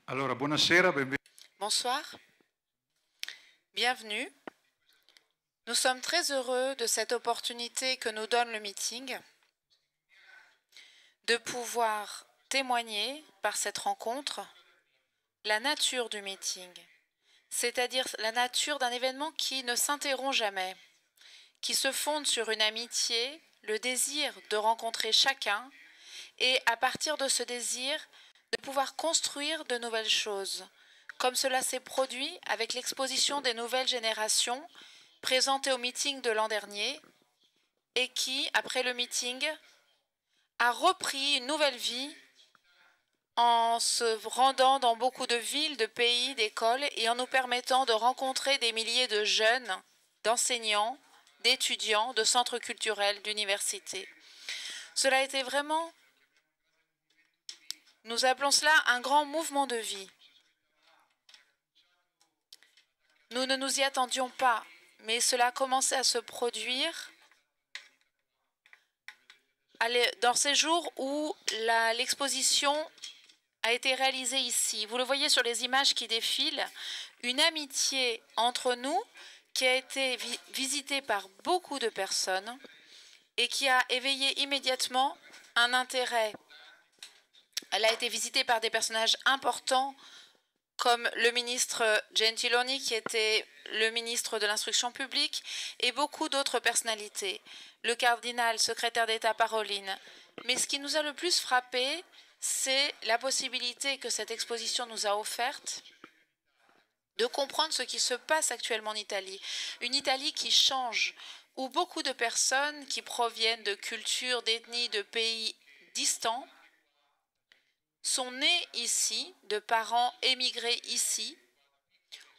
Allora, buonasera, Bonsoir, bienvenue. Nous sommes très heureux de cette opportunité que nous donne le meeting de pouvoir témoigner par cette rencontre la nature du meeting, c'est-à-dire la nature d'un événement qui ne s'interrompt jamais, qui se fonde sur une amitié, le désir de rencontrer chacun et à partir de ce désir de pouvoir construire de nouvelles choses, comme cela s'est produit avec l'exposition des nouvelles générations présentée au meeting de l'an dernier et qui, après le meeting, a repris une nouvelle vie en se rendant dans beaucoup de villes, de pays, d'écoles et en nous permettant de rencontrer des milliers de jeunes, d'enseignants, d'étudiants, de centres culturels, d'universités. Cela a été vraiment, nous appelons cela un grand mouvement de vie. Nous ne nous y attendions pas, mais cela a commencé à se produire dans ces jours où l'exposition a été réalisée ici. Vous le voyez sur les images qui défilent, une amitié entre nous qui a été visitée par beaucoup de personnes et qui a éveillé immédiatement un intérêt. Elle a été visitée par des personnages importants comme le ministre Gentiloni, qui était le ministre de l'Instruction publique, et beaucoup d'autres personnalités. Le cardinal, secrétaire d'État Parolin. Mais ce qui nous a le plus frappé, c'est la possibilité que cette exposition nous a offerte de comprendre ce qui se passe actuellement en Italie. Une Italie qui change, où beaucoup de personnes qui proviennent de cultures, d'ethnies, de pays distants, sont nés ici, de parents émigrés ici,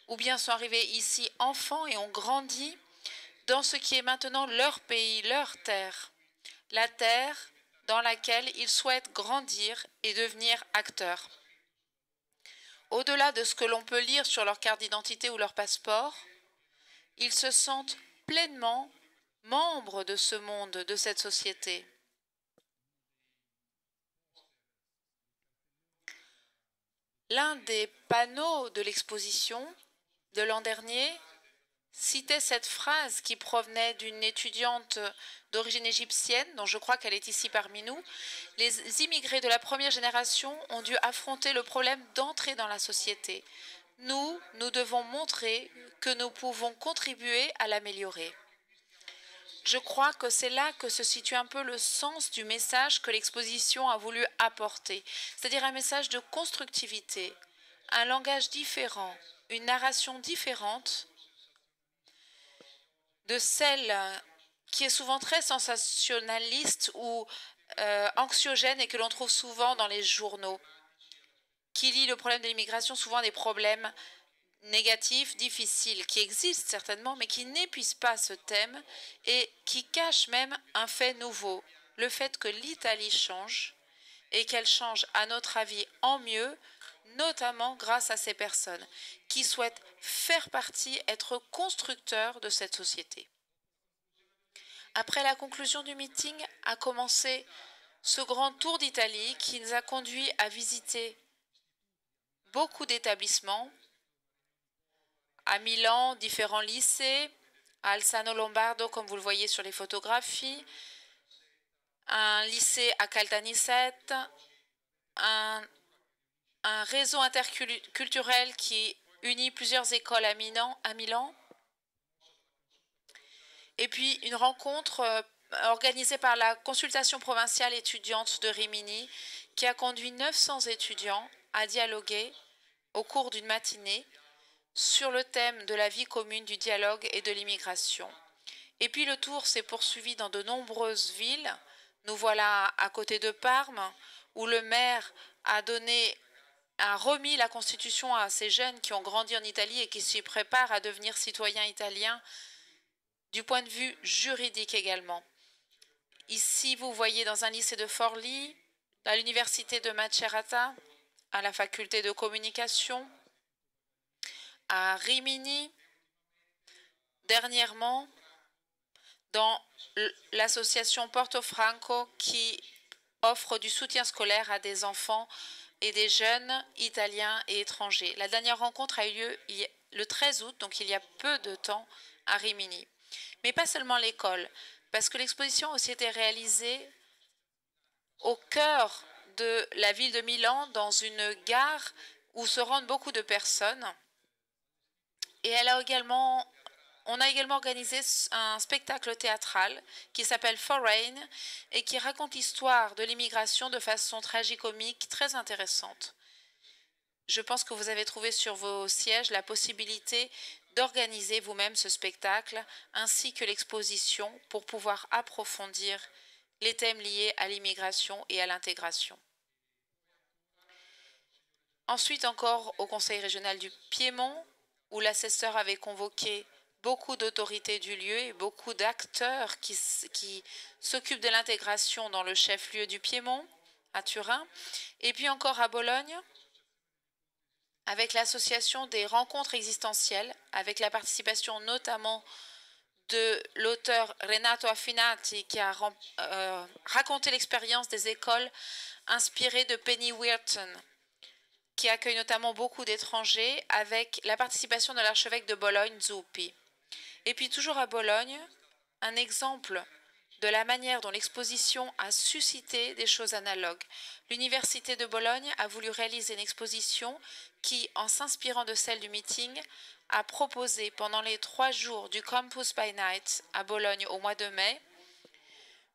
ou bien sont arrivés ici enfants et ont grandi dans ce qui est maintenant leur pays, leur terre, la terre dans laquelle ils souhaitent grandir et devenir acteurs. Au-delà de ce que l'on peut lire sur leur carte d'identité ou leur passeport, ils se sentent pleinement membres de ce monde, de cette société. L'un des panneaux de l'exposition de l'an dernier citait cette phrase qui provenait d'une étudiante d'origine égyptienne, dont je crois qu'elle est ici parmi nous. Les immigrés de la première génération ont dû affronter le problème d'entrer dans la société. Nous devons montrer que nous pouvons contribuer à l'améliorer. Je crois que c'est là que se situe un peu le sens du message que l'exposition a voulu apporter, c'est-à-dire un message de constructivité, un langage différent, une narration différente de celle qui est souvent très sensationnaliste ou anxiogène et que l'on trouve souvent dans les journaux, qui lie le problème de l'immigration souvent à des problèmes négatifs, difficiles, qui existent certainement, mais qui n'épuisent pas ce thème et qui cachent même un fait nouveau, le fait que l'Italie change et qu'elle change, à notre avis, en mieux, notamment grâce à ces personnes qui souhaitent faire partie, être constructeurs de cette société. Après la conclusion du meeting a commencé ce grand tour d'Italie qui nous a conduits à visiter beaucoup d'établissements, à Milan, différents lycées, à Alzano Lombardo, comme vous le voyez sur les photographies, un lycée à Caltanissette, un réseau interculturel qui unit plusieurs écoles à Milan, et puis une rencontre organisée par la consultation provinciale étudiante de Rimini qui a conduit 900 étudiants à dialoguer au cours d'une matinée sur le thème de la vie commune, du dialogue et de l'immigration. Et puis le tour s'est poursuivi dans de nombreuses villes. Nous voilà à côté de Parme, où le maire a remis la Constitution à ces jeunes qui ont grandi en Italie et qui s'y préparent à devenir citoyens italiens, du point de vue juridique également. Ici, vous voyez dans un lycée de Forlì, à l'université de Macerata, à la faculté de communication, à Rimini, dernièrement, dans l'association Porto Franco qui offre du soutien scolaire à des enfants et des jeunes italiens et étrangers. La dernière rencontre a eu lieu le 13 août, donc il y a peu de temps, à Rimini. Mais pas seulement l'école, parce que l'exposition a aussi été réalisée au cœur de la ville de Milan, dans une gare où se rendent beaucoup de personnes. Et on a également organisé un spectacle théâtral qui s'appelle Foreign et qui raconte l'histoire de l'immigration de façon tragicomique très intéressante. Je pense que vous avez trouvé sur vos sièges la possibilité d'organiser vous-même ce spectacle ainsi que l'exposition pour pouvoir approfondir les thèmes liés à l'immigration et à l'intégration. Ensuite encore au Conseil régional du Piémont, où l'assesseur avait convoqué beaucoup d'autorités du lieu et beaucoup d'acteurs qui s'occupent de l'intégration dans le chef-lieu du Piémont, à Turin, et puis encore à Bologne, avec l'association des rencontres existentielles, avec la participation notamment de l'auteur Renato Affinati qui a raconté l'expérience des écoles inspirées de Penny Wharton, qui accueille notamment beaucoup d'étrangers, avec la participation de l'archevêque de Bologne, Zuppi. Et puis toujours à Bologne, un exemple de la manière dont l'exposition a suscité des choses analogues. L'Université de Bologne a voulu réaliser une exposition qui, en s'inspirant de celle du meeting, a proposé pendant les 3 jours du Campus by Night à Bologne au mois de mai,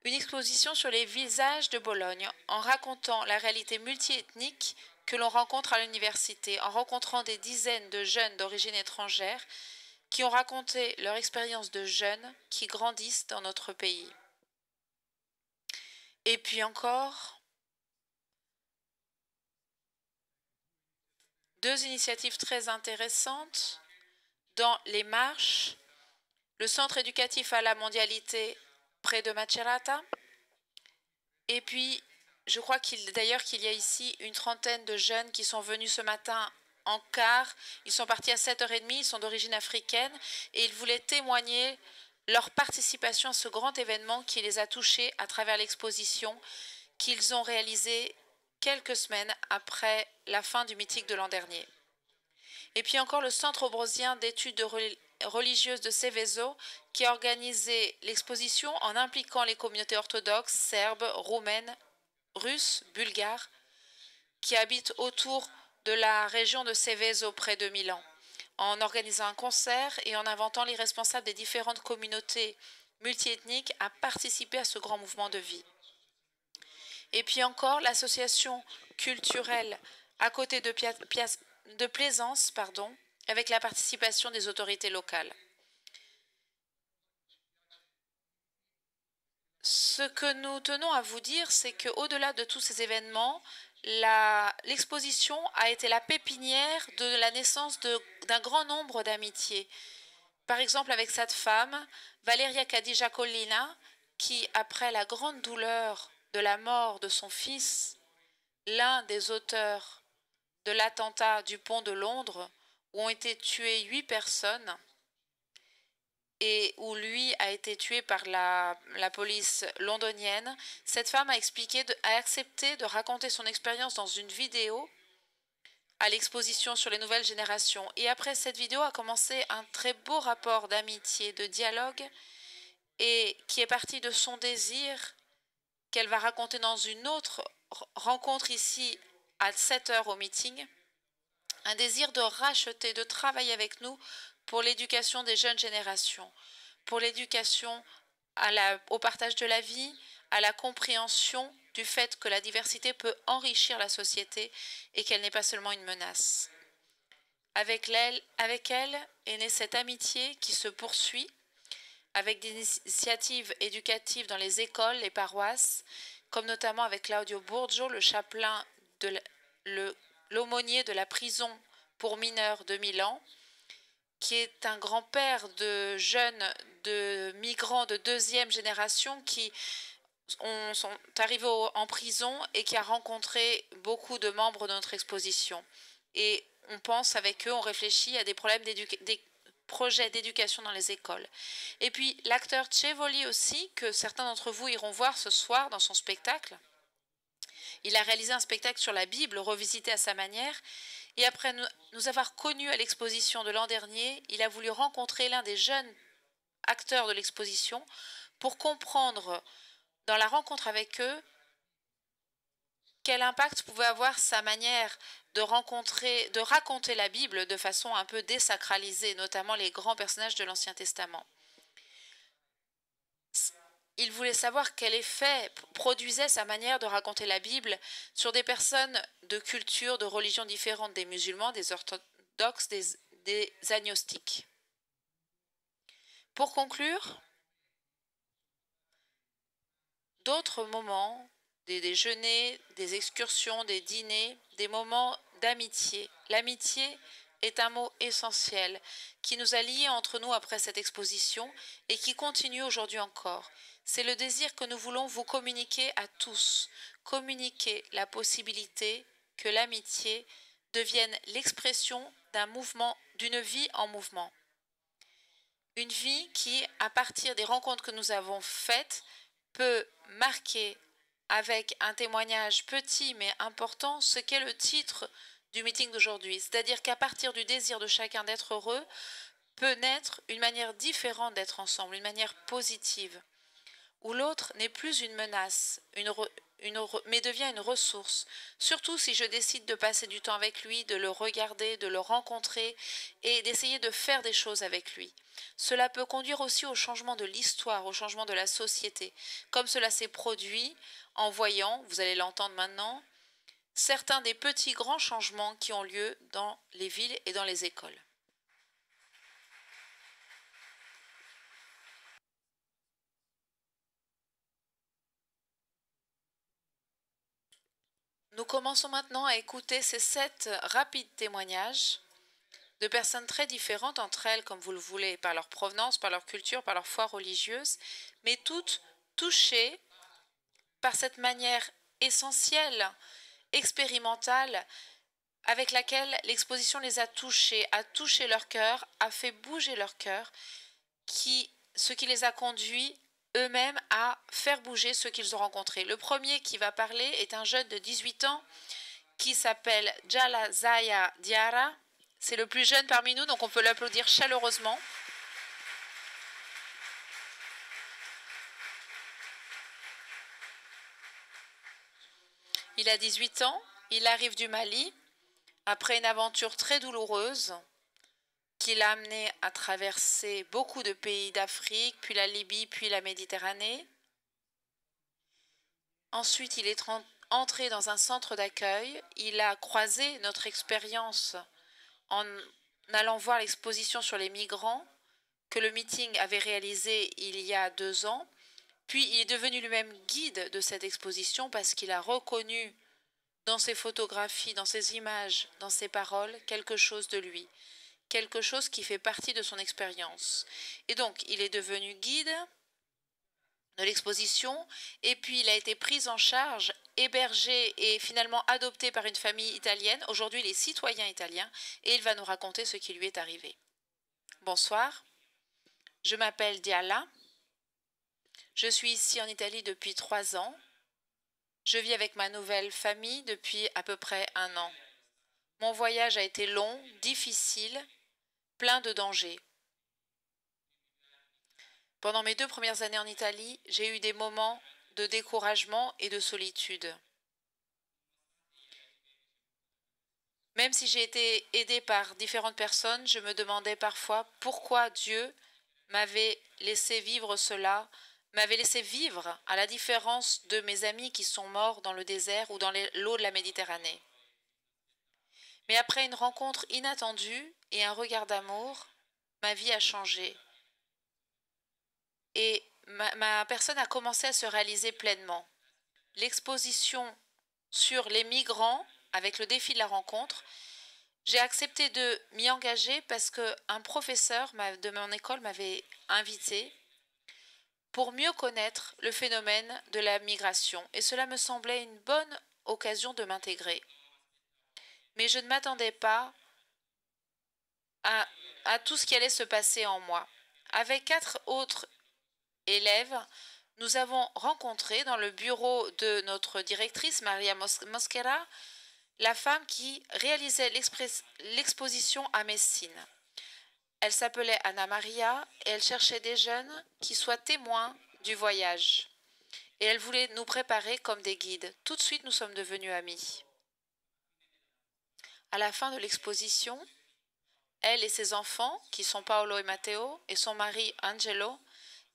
une exposition sur les visages de Bologne, en racontant la réalité multiethnique que l'on rencontre à l'université, en rencontrant des dizaines de jeunes d'origine étrangère qui ont raconté leur expérience de jeunes qui grandissent dans notre pays. Et puis encore, 2 initiatives très intéressantes dans les marches, le centre éducatif à la mondialité près de Macerata, et puis je crois d'ailleurs qu'il y a ici une trentaine de jeunes qui sont venus ce matin en car. Ils sont partis à 7h30, ils sont d'origine africaine et ils voulaient témoigner leur participation à ce grand événement qui les a touchés à travers l'exposition qu'ils ont réalisée quelques semaines après la fin du meeting de l'an dernier. Et puis encore le Centre obrosien d'études religieuses de Seveso qui a organisé l'exposition en impliquant les communautés orthodoxes, serbes, roumaines, russes, bulgares, qui habitent autour de la région de Seveso près de Milan, en organisant un concert et en invitant les responsables des différentes communautés multiethniques à participer à ce grand mouvement de vie. Et puis encore l'association culturelle à côté de Plaisance, avec la participation des autorités locales. Ce que nous tenons à vous dire, c'est qu'au-delà de tous ces événements, l'exposition a été la pépinière de la naissance d'un grand nombre d'amitiés. Par exemple, avec cette femme, Valeria Khadija Collina, qui, après la grande douleur de la mort de son fils, l'un des auteurs de l'attentat du pont de Londres, où ont été tuées 8 personnes, et où lui a été tué par la police londonienne, cette femme a accepté de raconter son expérience dans une vidéo à l'exposition sur les nouvelles générations. Et après cette vidéo a commencé un très beau rapport d'amitié, de dialogue, et qui est parti de son désir qu'elle va raconter dans une autre rencontre ici à 7h au meeting, un désir de racheter, de travailler avec nous pour l'éducation des jeunes générations, pour l'éducation au partage de la vie, à la compréhension du fait que la diversité peut enrichir la société et qu'elle n'est pas seulement une menace. Avec elle est née cette amitié qui se poursuit avec des initiatives éducatives dans les écoles, les paroisses, comme notamment avec Claudio Burgio, le chapelain, l'aumônier de la prison pour mineurs de Milan, qui est un grand-père de jeunes, de migrants de 2e génération qui sont arrivés en prison et qui a rencontré beaucoup de membres de notre exposition. Et on pense avec eux, on réfléchit à des projets d'éducation dans les écoles. Et puis l'acteur Cevoli aussi, que certains d'entre vous iront voir ce soir dans son spectacle, Il a réalisé un spectacle sur la Bible, revisité à sa manière. Et après nous avoir connus à l'exposition de l'an dernier, il a voulu rencontrer l'un des jeunes acteurs de l'exposition pour comprendre, dans la rencontre avec eux, quel impact pouvait avoir sa manière de raconter la Bible de façon un peu désacralisée, notamment les grands personnages de l'Ancien Testament. Il voulait savoir quel effet produisait sa manière de raconter la Bible sur des personnes de culture, de religions différentes, des musulmans, des orthodoxes, des agnostiques. Pour conclure, d'autres moments, des déjeuners, des excursions, des dîners, des moments d'amitié. L'amitié est un mot essentiel qui nous a liés entre nous après cette exposition et qui continue aujourd'hui encore. C'est le désir que nous voulons vous communiquer à tous, communiquer la possibilité que l'amitié devienne l'expression d'un mouvement, d'une vie en mouvement. Une vie qui, à partir des rencontres que nous avons faites, peut marquer avec un témoignage petit mais important ce qu'est le titre du meeting d'aujourd'hui. C'est-à-dire qu'à partir du désir de chacun d'être heureux, peut naître une manière différente d'être ensemble, une manière positive, où l'autre n'est plus une menace, mais devient une ressource. Surtout si je décide de passer du temps avec lui, de le regarder, de le rencontrer et d'essayer de faire des choses avec lui. Cela peut conduire aussi au changement de l'histoire, au changement de la société, comme cela s'est produit en voyant, vous allez l'entendre maintenant, certains des petits grands changements qui ont lieu dans les villes et dans les écoles. Nous commençons maintenant à écouter ces 7 rapides témoignages de personnes très différentes entre elles, comme vous le voulez, par leur provenance, par leur culture, par leur foi religieuse, mais toutes touchées par cette manière essentielle, expérimentale, avec laquelle l'exposition les a touché leur cœur, a fait bouger leur cœur, ce qui les a conduits eux-mêmes à faire bouger ceux qu'ils ont rencontrés. Le premier qui va parler est un jeune de 18 ans qui s'appelle Jala Zaya Diara. C'est le plus jeune parmi nous, donc on peut l'applaudir chaleureusement. Il a 18 ans, il arrive du Mali, après une aventure très douloureuse qui l'a amené à traverser beaucoup de pays d'Afrique, puis la Libye, puis la Méditerranée. Ensuite, il est entré dans un centre d'accueil. Il a croisé notre expérience en allant voir l'exposition sur les migrants que le meeting avait réalisé il y a 2 ans. Puis il est devenu lui-même guide de cette exposition parce qu'il a reconnu dans ses photographies, dans ses images, dans ses paroles, quelque chose de lui, quelque chose qui fait partie de son expérience. Et donc, il est devenu guide de l'exposition, et puis il a été pris en charge, hébergé et finalement adopté par une famille italienne. Aujourd'hui, il est citoyen italien et il va nous raconter ce qui lui est arrivé. Bonsoir, je m'appelle Diala. Je suis ici en Italie depuis 3 ans. Je vis avec ma nouvelle famille depuis à peu près 1 an. Mon voyage a été long, difficile, plein de dangers. Pendant mes 2 premières années en Italie, j'ai eu des moments de découragement et de solitude. Même si j'ai été aidée par différentes personnes, je me demandais parfois pourquoi Dieu m'avait laissé vivre cela, m'avait laissé vivre, à la différence de mes amis qui sont morts dans le désert ou dans l'eau de la Méditerranée. Mais après une rencontre inattendue et un regard d'amour, ma vie a changé. Et ma personne a commencé à se réaliser pleinement. L'exposition sur les migrants, avec le défi de la rencontre, j'ai accepté de m'y engager parce qu'un professeur de mon école m'avait invité pour mieux connaître le phénomène de la migration. Et cela me semblait une bonne occasion de m'intégrer. Mais je ne m'attendais pas à tout ce qui allait se passer en moi. Avec 4 autres élèves, nous avons rencontré dans le bureau de notre directrice, Maria Mosquera, la femme qui réalisait l'exposition à Messine. Elle s'appelait Anna Maria et elle cherchait des jeunes qui soient témoins du voyage. Et elle voulait nous préparer comme des guides. Tout de suite, nous sommes devenus amis. À la fin de l'exposition, elle et ses enfants, qui sont Paolo et Matteo, et son mari Angelo,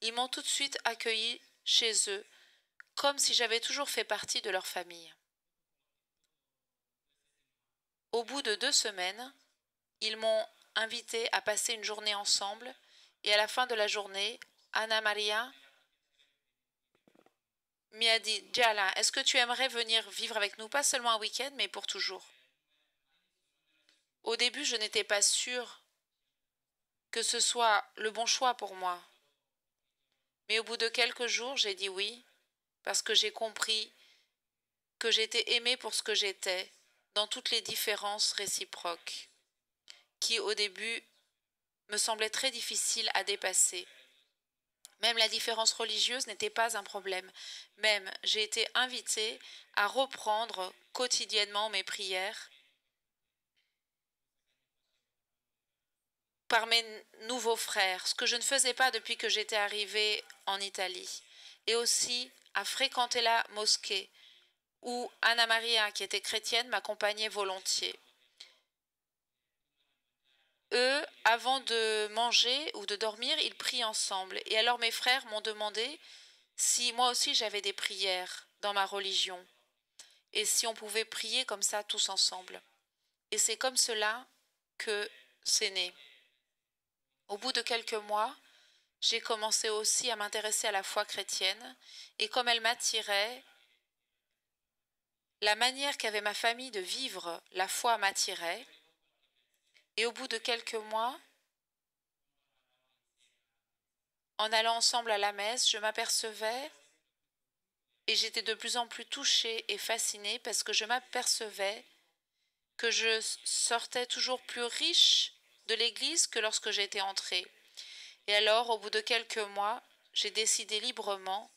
ils m'ont tout de suite accueilli chez eux, comme si j'avais toujours fait partie de leur famille. Au bout de 2 semaines, ils m'ont invité à passer une journée ensemble, et à la fin de la journée, Anna Maria m'a dit « Giala, est-ce que tu aimerais venir vivre avec nous, pas seulement un week-end, mais pour toujours ?» Au début, je n'étais pas sûre que ce soit le bon choix pour moi. Mais au bout de quelques jours, j'ai dit oui, parce que j'ai compris que j'étais aimée pour ce que j'étais, dans toutes les différences réciproques, qui au début me semblaient très difficiles à dépasser. Même la différence religieuse n'était pas un problème. Même j'ai été invitée à reprendre quotidiennement mes prières par mes nouveaux frères, ce que je ne faisais pas depuis que j'étais arrivée en Italie, et aussi à fréquenter la mosquée, où Anna Maria, qui était chrétienne, m'accompagnait volontiers. Eux, avant de manger ou de dormir, ils prient ensemble. Et alors mes frères m'ont demandé si moi aussi j'avais des prières dans ma religion, et si on pouvait prier comme ça tous ensemble. Et c'est comme cela que c'est né. Au bout de quelques mois, j'ai commencé aussi à m'intéresser à la foi chrétienne, et comme elle m'attirait, la manière qu'avait ma famille de vivre la foi m'attirait, et au bout de quelques mois, en allant ensemble à la messe, je m'apercevais, et j'étais de plus en plus touchée et fascinée parce que je m'apercevais que je sortais toujours plus riche de l'église que lorsque j'étais entrée. Et alors, au bout de quelques mois, j'ai décidé librement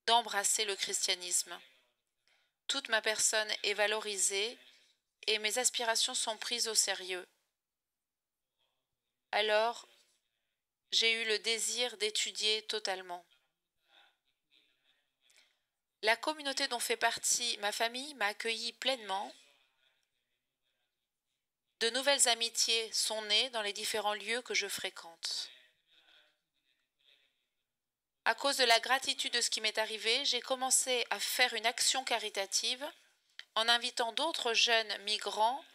d'embrasser le christianisme. Toute ma personne est valorisée et mes aspirations sont prises au sérieux. Alors, j'ai eu le désir d'étudier totalement. La communauté dont fait partie ma famille m'a accueilli pleinement. De nouvelles amitiés sont nées dans les différents lieux que je fréquente. À cause de la gratitude de ce qui m'est arrivé, j'ai commencé à faire une action caritative en invitant d'autres jeunes migrants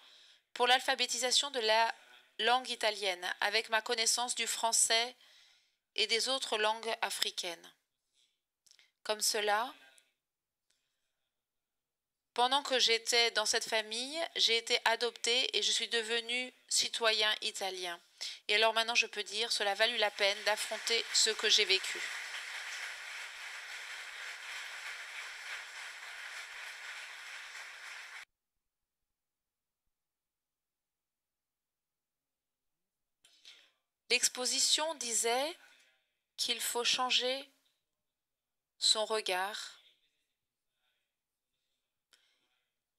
pour l'alphabétisation de la langue italienne, avec ma connaissance du français et des autres langues africaines. Comme cela, pendant que j'étais dans cette famille, j'ai été adoptée et je suis devenue citoyen italien. Et alors maintenant, je peux dire, cela a valu la peine d'affronter ce que j'ai vécu. L'exposition disait qu'il faut changer son regard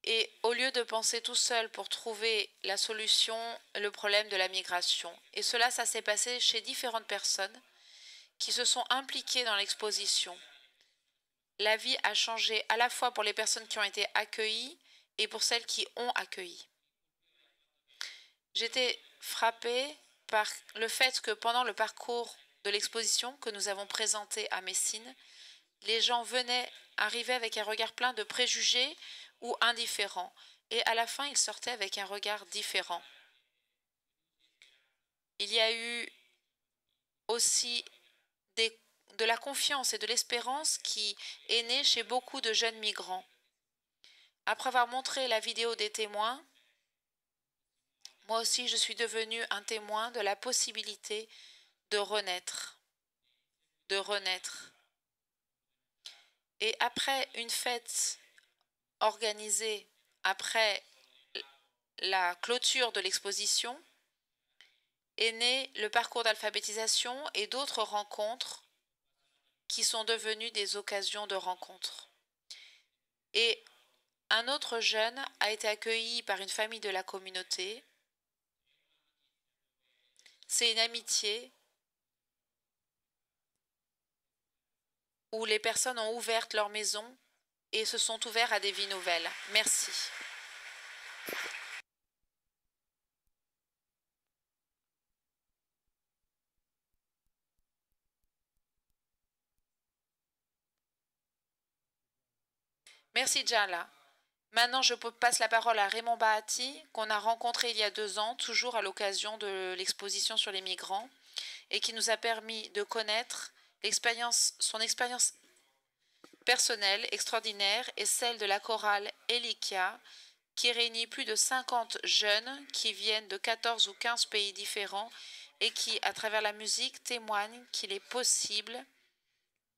et au lieu de penser tout seul pour trouver la solution, le problème de la migration. Et cela, ça s'est passé chez différentes personnes qui se sont impliquées dans l'exposition. La vie a changé à la fois pour les personnes qui ont été accueillies et pour celles qui ont accueilli. J'étais frappée par le fait que pendant le parcours de l'exposition que nous avons présenté à Messine, les gens arrivaient avec un regard plein de préjugés ou indifférents, et à la fin ils sortaient avec un regard différent. Il y a eu aussi de la confiance et de l'espérance qui est née chez beaucoup de jeunes migrants. Après avoir montré la vidéo des témoins, moi aussi je suis devenue un témoin de la possibilité de renaître. Et après une fête organisée après la clôture de l'exposition, est né le parcours d'alphabétisation et d'autres rencontres qui sont devenues des occasions de rencontre. Et un autre jeune a été accueilli par une famille de la communauté. C'est une amitié où les personnes ont ouvert leur maison et se sont ouverts à des vies nouvelles. Merci. Merci Jala. Maintenant, je passe la parole à Raymond Bahati, qu'on a rencontré il y a 2 ans, toujours à l'occasion de l'exposition sur les migrants, et qui nous a permis de connaître son expérience personnelle extraordinaire et celle de la chorale Elikia, qui réunit plus de 50 jeunes qui viennent de 14 ou 15 pays différents et qui, à travers la musique, témoignent qu'il est possible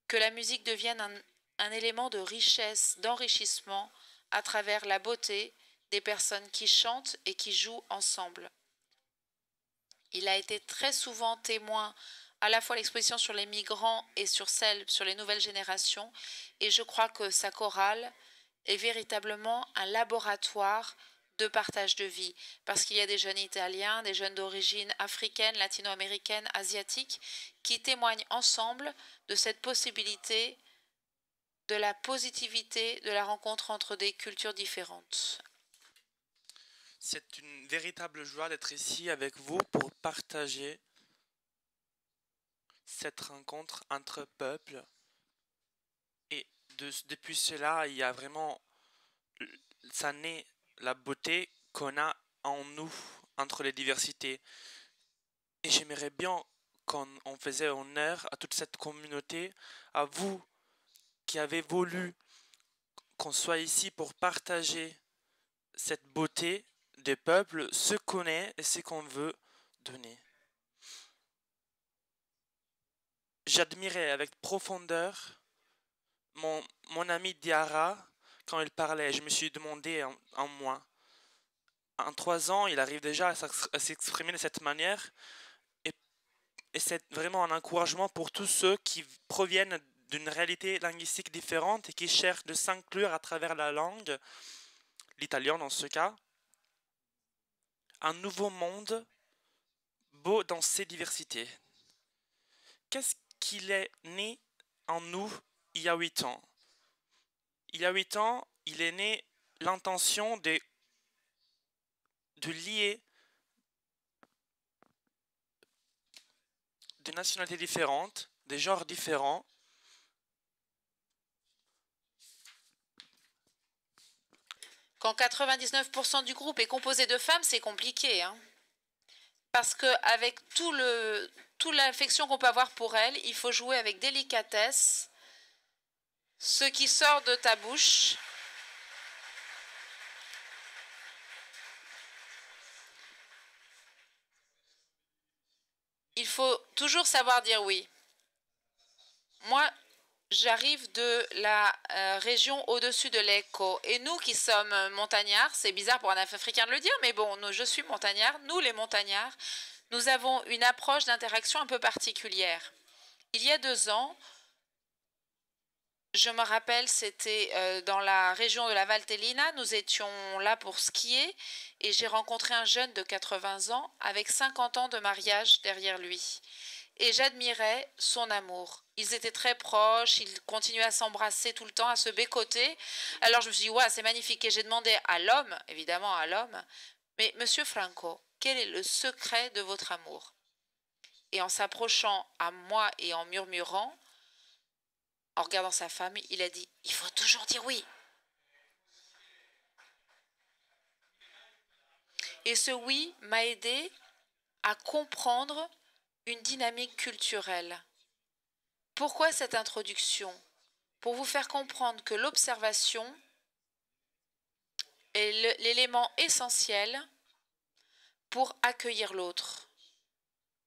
que la musique devienne un élément de richesse, d'enrichissement à travers la beauté des personnes qui chantent et qui jouent ensemble. Il a été très souvent témoin à la fois l'exposition sur les migrants et sur celle sur les nouvelles générations, et je crois que sa chorale est véritablement un laboratoire de partage de vie, parce qu'il y a des jeunes italiens, des jeunes d'origine africaine, latino-américaine, asiatique, qui témoignent ensemble de cette possibilité, de la positivité de la rencontre entre des cultures différentes. C'est une véritable joie d'être ici avec vous pour partager cette rencontre entre peuples. Et depuis cela, il y a vraiment, ça naît la beauté qu'on a en nous entre les diversités. Et j'aimerais bien qu'on faisait honneur à toute cette communauté, à vous qui avez voulu qu'on soit ici pour partager cette beauté des peuples, ce qu'on est et ce qu'on veut donner. J'admirais avec profondeur mon ami Diarra quand il parlait. Je me suis demandé en moi. En 3 ans, il arrive déjà à s'exprimer de cette manière. Et c'est vraiment un encouragement pour tous ceux qui proviennent d'une réalité linguistique différente et qui cherchent de s'inclure à travers la langue, l'italien dans ce cas. Un nouveau monde beau dans ses diversités. Qu'est-ce qu'il est né en nous il y a 8 ans? Il y a 8 ans, il est né l'intention de lier des nationalités différentes, des genres différents. Quand 99% du groupe est composé de femmes, c'est compliqué, hein, parce qu'avec toute l'affection qu'on peut avoir pour elles, il faut jouer avec délicatesse ce qui sort de ta bouche. Il faut toujours savoir dire oui. Moi, j'arrive de la région au-dessus de l'Eco. Et nous qui sommes montagnards, c'est bizarre pour un Africain de le dire, mais bon, je suis montagnard. Nous, les montagnards, nous avons une approche d'interaction un peu particulière. Il y a 2 ans, je me rappelle, c'était dans la région de la Valtellina. Nous étions là pour skier et j'ai rencontré un jeune de 80 ans avec 50 ans de mariage derrière lui. Et j'admirais son amour. Ils étaient très proches, ils continuaient à s'embrasser tout le temps, à se bécoter. Alors je me suis dit, ouais, c'est magnifique. Et j'ai demandé à l'homme, évidemment à l'homme, mais Monsieur Franco, quel est le secret de votre amour? Et en s'approchant à moi et en murmurant, en regardant sa femme, il a dit, il faut toujours dire oui. Et ce oui m'a aidé à comprendre une dynamique culturelle. Pourquoi cette introduction? Pour vous faire comprendre que l'observation est l'élément essentiel pour accueillir l'autre,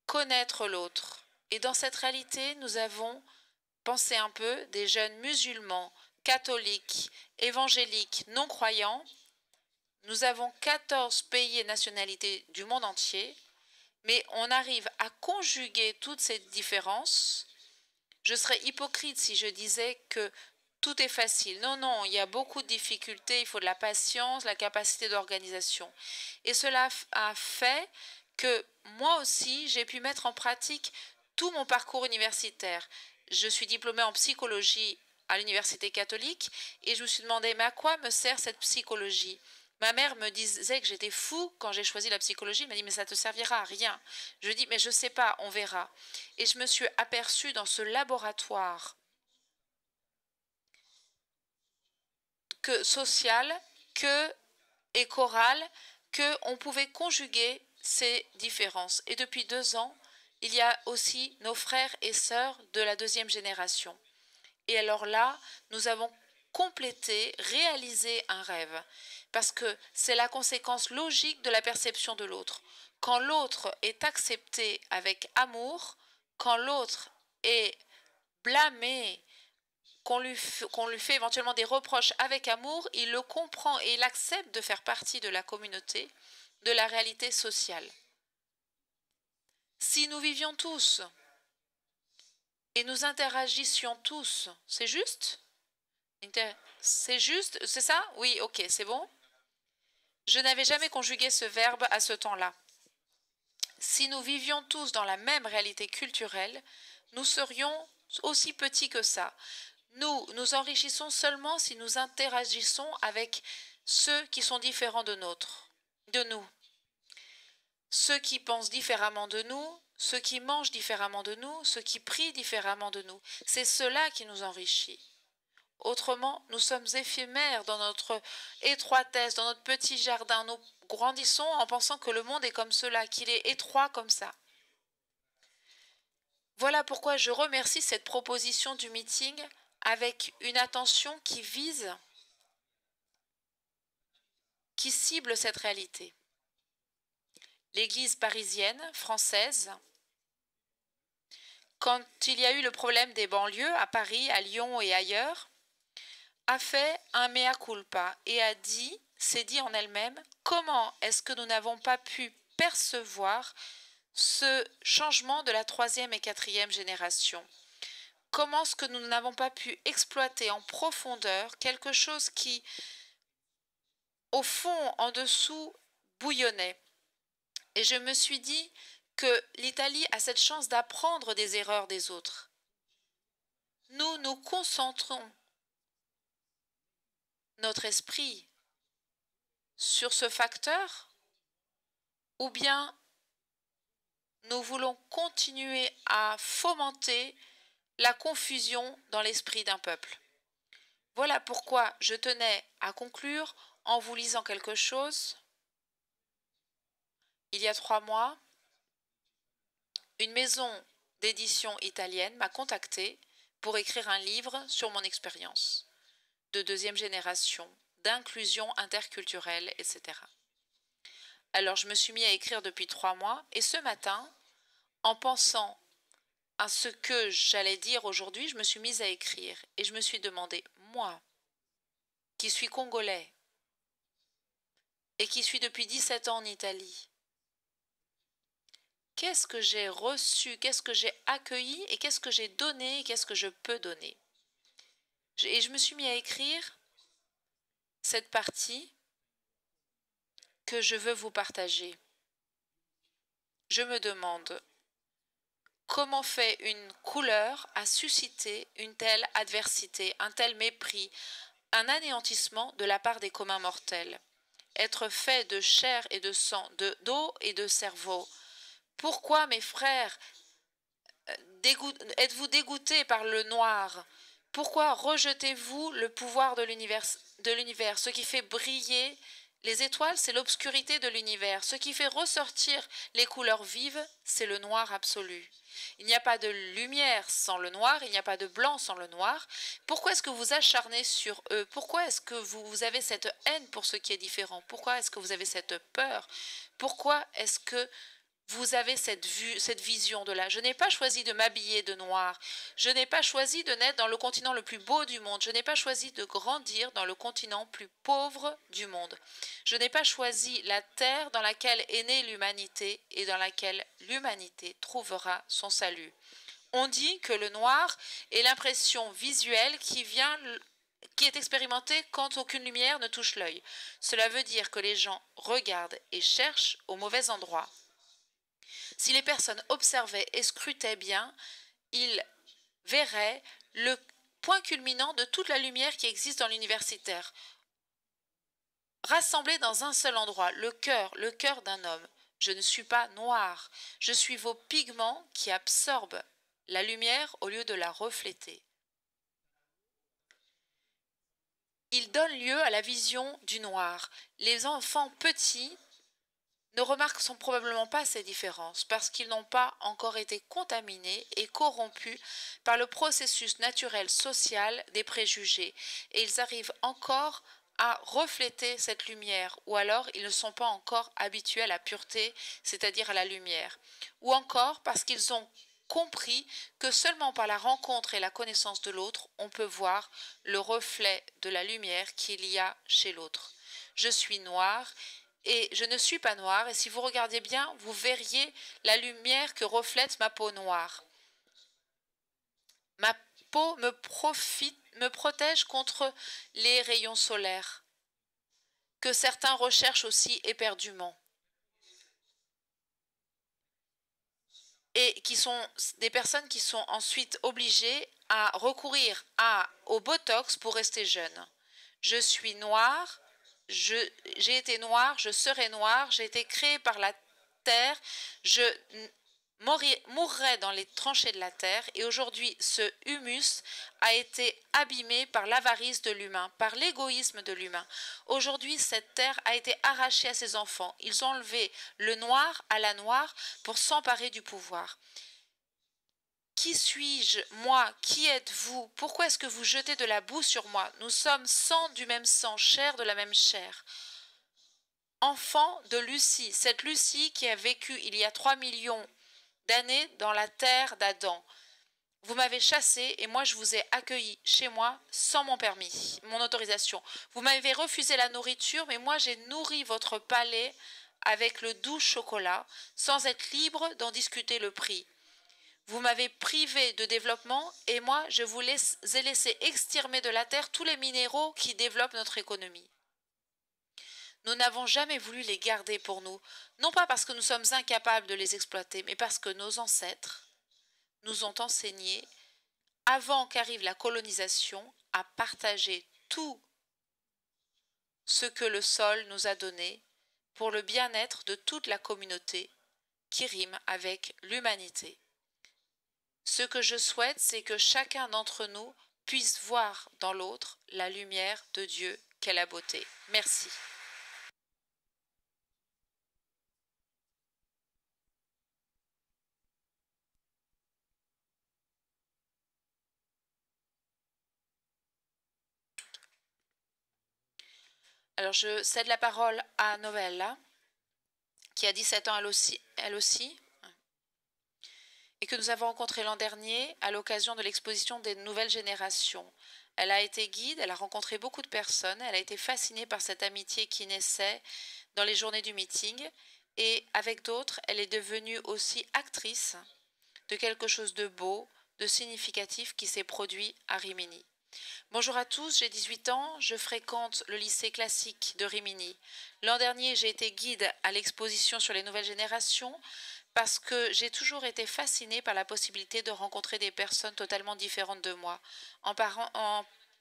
connaître l'autre. Et dans cette réalité, nous avons pensé un peu des jeunes musulmans, catholiques, évangéliques, non-croyants. Nous avons 14 pays et nationalités du monde entier, mais on arrive à conjuguer toutes ces différences Je serais hypocrite si je disais que tout est facile. Non, non, il y a beaucoup de difficultés, il faut de la patience, la capacité d'organisation. Et cela a fait que moi aussi, j'ai pu mettre en pratique tout mon parcours universitaire. Je suis diplômée en psychologie à l'université catholique et je me suis demandé, mais à quoi me sert cette psychologie? Ma mère me disait que j'étais fou quand j'ai choisi la psychologie. Elle m'a dit, mais ça te servira à rien. Je dis, mais je ne sais pas, on verra. Et je me suis aperçue dans ce laboratoire que social, que et choral, qu'on pouvait conjuguer ces différences. Et depuis 2 ans, il y a aussi nos frères et sœurs de la deuxième génération. Et alors là, nous avons complété, réalisé un rêve, parce que c'est la conséquence logique de la perception de l'autre. Quand l'autre est accepté avec amour, quand l'autre est blâmé, qu'on lui fait éventuellement des reproches avec amour, il le comprend et il accepte de faire partie de la communauté, de la réalité sociale. Si nous vivions tous et nous interagissions tous, c'est juste? C'est juste, c'est ça? Oui, ok, c'est bon. Je n'avais jamais conjugué ce verbe à ce temps-là. Si nous vivions tous dans la même réalité culturelle, nous serions aussi petits que ça. Nous nous enrichissons seulement si nous interagissons avec ceux qui sont différents de nous. Ceux qui pensent différemment de nous, ceux qui mangent différemment de nous, ceux qui prient différemment de nous. C'est cela qui nous enrichit. Autrement, nous sommes éphémères dans notre étroitesse, dans notre petit jardin. Nous grandissons en pensant que le monde est comme cela, qu'il est étroit comme ça. Voilà pourquoi je remercie cette proposition du meeting avec une attention qui vise, qui cible cette réalité. L'Église parisienne, française, quand il y a eu le problème des banlieues à Paris, à Lyon et ailleurs, a fait un mea culpa et s'est dit en elle-même, comment est-ce que nous n'avons pas pu percevoir ce changement de la 3e et 4e génération? Comment est-ce que nous n'avons pas pu exploiter en profondeur quelque chose qui, au fond, en dessous, bouillonnait? Et je me suis dit que l'Italie a cette chance d'apprendre des erreurs des autres. Nous nous concentrons notre esprit sur ce facteur, ou bien nous voulons continuer à fomenter la confusion dans l'esprit d'un peuple. Voilà pourquoi je tenais à conclure en vous lisant quelque chose. Il y a 3 mois, une maison d'édition italienne m'a contacté pour écrire un livre sur mon expérience de 2e génération, d'inclusion interculturelle, etc. Alors je me suis mis à écrire depuis 3 mois et ce matin, en pensant à ce que j'allais dire aujourd'hui, je me suis mise à écrire et je me suis demandé, moi, qui suis congolais et qui suis depuis 17 ans en Italie, qu'est-ce que j'ai reçu, qu'est-ce que j'ai accueilli et qu'est-ce que j'ai donné et qu'est-ce que je peux donner? Et je me suis mis à écrire cette partie que je veux vous partager. Je me demande comment fait une couleur à susciter une telle adversité, un tel mépris, un anéantissement de la part des communs mortels. Être fait de chair et de sang, d'eau et de cerveau. Pourquoi, mes frères, êtes-vous dégoûtés par le noir? Pourquoi rejetez-vous le pouvoir de l'univers? Ce qui fait briller les étoiles, c'est l'obscurité de l'univers. Ce qui fait ressortir les couleurs vives, c'est le noir absolu. Il n'y a pas de lumière sans le noir, il n'y a pas de blanc sans le noir. Pourquoi est-ce que vous acharnez sur eux? Pourquoi est-ce que vous avez cette haine pour ce qui est différent? Pourquoi est-ce que vous avez cette peur? Pourquoi est-ce que vous avez cette vision de là? Je n'ai pas choisi de m'habiller de noir. Je n'ai pas choisi de naître dans le continent le plus beau du monde. Je n'ai pas choisi de grandir dans le continent plus pauvre du monde. Je n'ai pas choisi la terre dans laquelle est née l'humanité et dans laquelle l'humanité trouvera son salut. On dit que le noir est l'impression visuelle qui est expérimentée quand aucune lumière ne touche l'œil. Cela veut dire que les gens regardent et cherchent au mauvais endroit. Si les personnes observaient et scrutaient bien, ils verraient le point culminant de toute la lumière qui existe dans l'universitaire, rassemblée dans un seul endroit, le cœur d'un homme. Je ne suis pas noir, je suis vos pigments qui absorbent la lumière au lieu de la refléter. Il donne lieu à la vision du noir. Les enfants petits ne remarquent probablement pas ces différences parce qu'ils n'ont pas encore été contaminés et corrompus par le processus naturel social des préjugés et ils arrivent encore à refléter cette lumière ou alors ils ne sont pas encore habitués à la pureté, c'est-à-dire à la lumière, ou encore parce qu'ils ont compris que seulement par la rencontre et la connaissance de l'autre, on peut voir le reflet de la lumière qu'il y a chez l'autre. Je suis noir et je ne suis pas noir, et si vous regardiez bien, vous verriez la lumière que reflète ma peau noire. Ma peau me protège contre les rayons solaires, que certains recherchent aussi éperdument. Et qui sont des personnes qui sont ensuite obligées à recourir au Botox pour rester jeune. Je suis noire, j'ai été noire, je serai noire, j'ai été créée par la terre, je mourrai dans les tranchées de la terre et aujourd'hui ce humus a été abîmé par l'avarice de l'humain, par l'égoïsme de l'humain. Aujourd'hui cette terre a été arrachée à ses enfants. Ils ont enlevé le noir à la noire pour s'emparer du pouvoir. Qui suis-je, moi? Qui êtes-vous? Pourquoi est-ce que vous jetez de la boue sur moi? Nous sommes sang du même sang, chair de la même chair. Enfant de Lucie, cette Lucie qui a vécu il y a 3 millions d'années dans la terre d'Adam. Vous m'avez chassé et moi je vous ai accueilli chez moi sans mon permis, mon autorisation. Vous m'avez refusé la nourriture, mais moi j'ai nourri votre palais avec le doux chocolat sans être libre d'en discuter le prix. Vous m'avez privé de développement et moi je vous ai laissé extirmer de la terre tous les minéraux qui développent notre économie. Nous n'avons jamais voulu les garder pour nous, non pas parce que nous sommes incapables de les exploiter, mais parce que nos ancêtres nous ont enseigné, avant qu'arrive la colonisation, à partager tout ce que le sol nous a donné pour le bien-être de toute la communauté qui rime avec l'humanité. Ce que je souhaite, c'est que chacun d'entre nous puisse voir dans l'autre la lumière de Dieu qu'est la beauté. Merci. Alors je cède la parole à Novella, qui a 17 ans elle aussi, et que nous avons rencontré l'an dernier à l'occasion de l'exposition des nouvelles générations. Elle a été guide, elle a rencontré beaucoup de personnes, elle a été fascinée par cette amitié qui naissait dans les journées du meeting, et avec d'autres, elle est devenue aussi actrice de quelque chose de beau, de significatif qui s'est produit à Rimini. Bonjour à tous, j'ai 18 ans, je fréquente le lycée classique de Rimini. L'an dernier, j'ai été guide à l'exposition sur les nouvelles générations parce que j'ai toujours été fascinée par la possibilité de rencontrer des personnes totalement différentes de moi,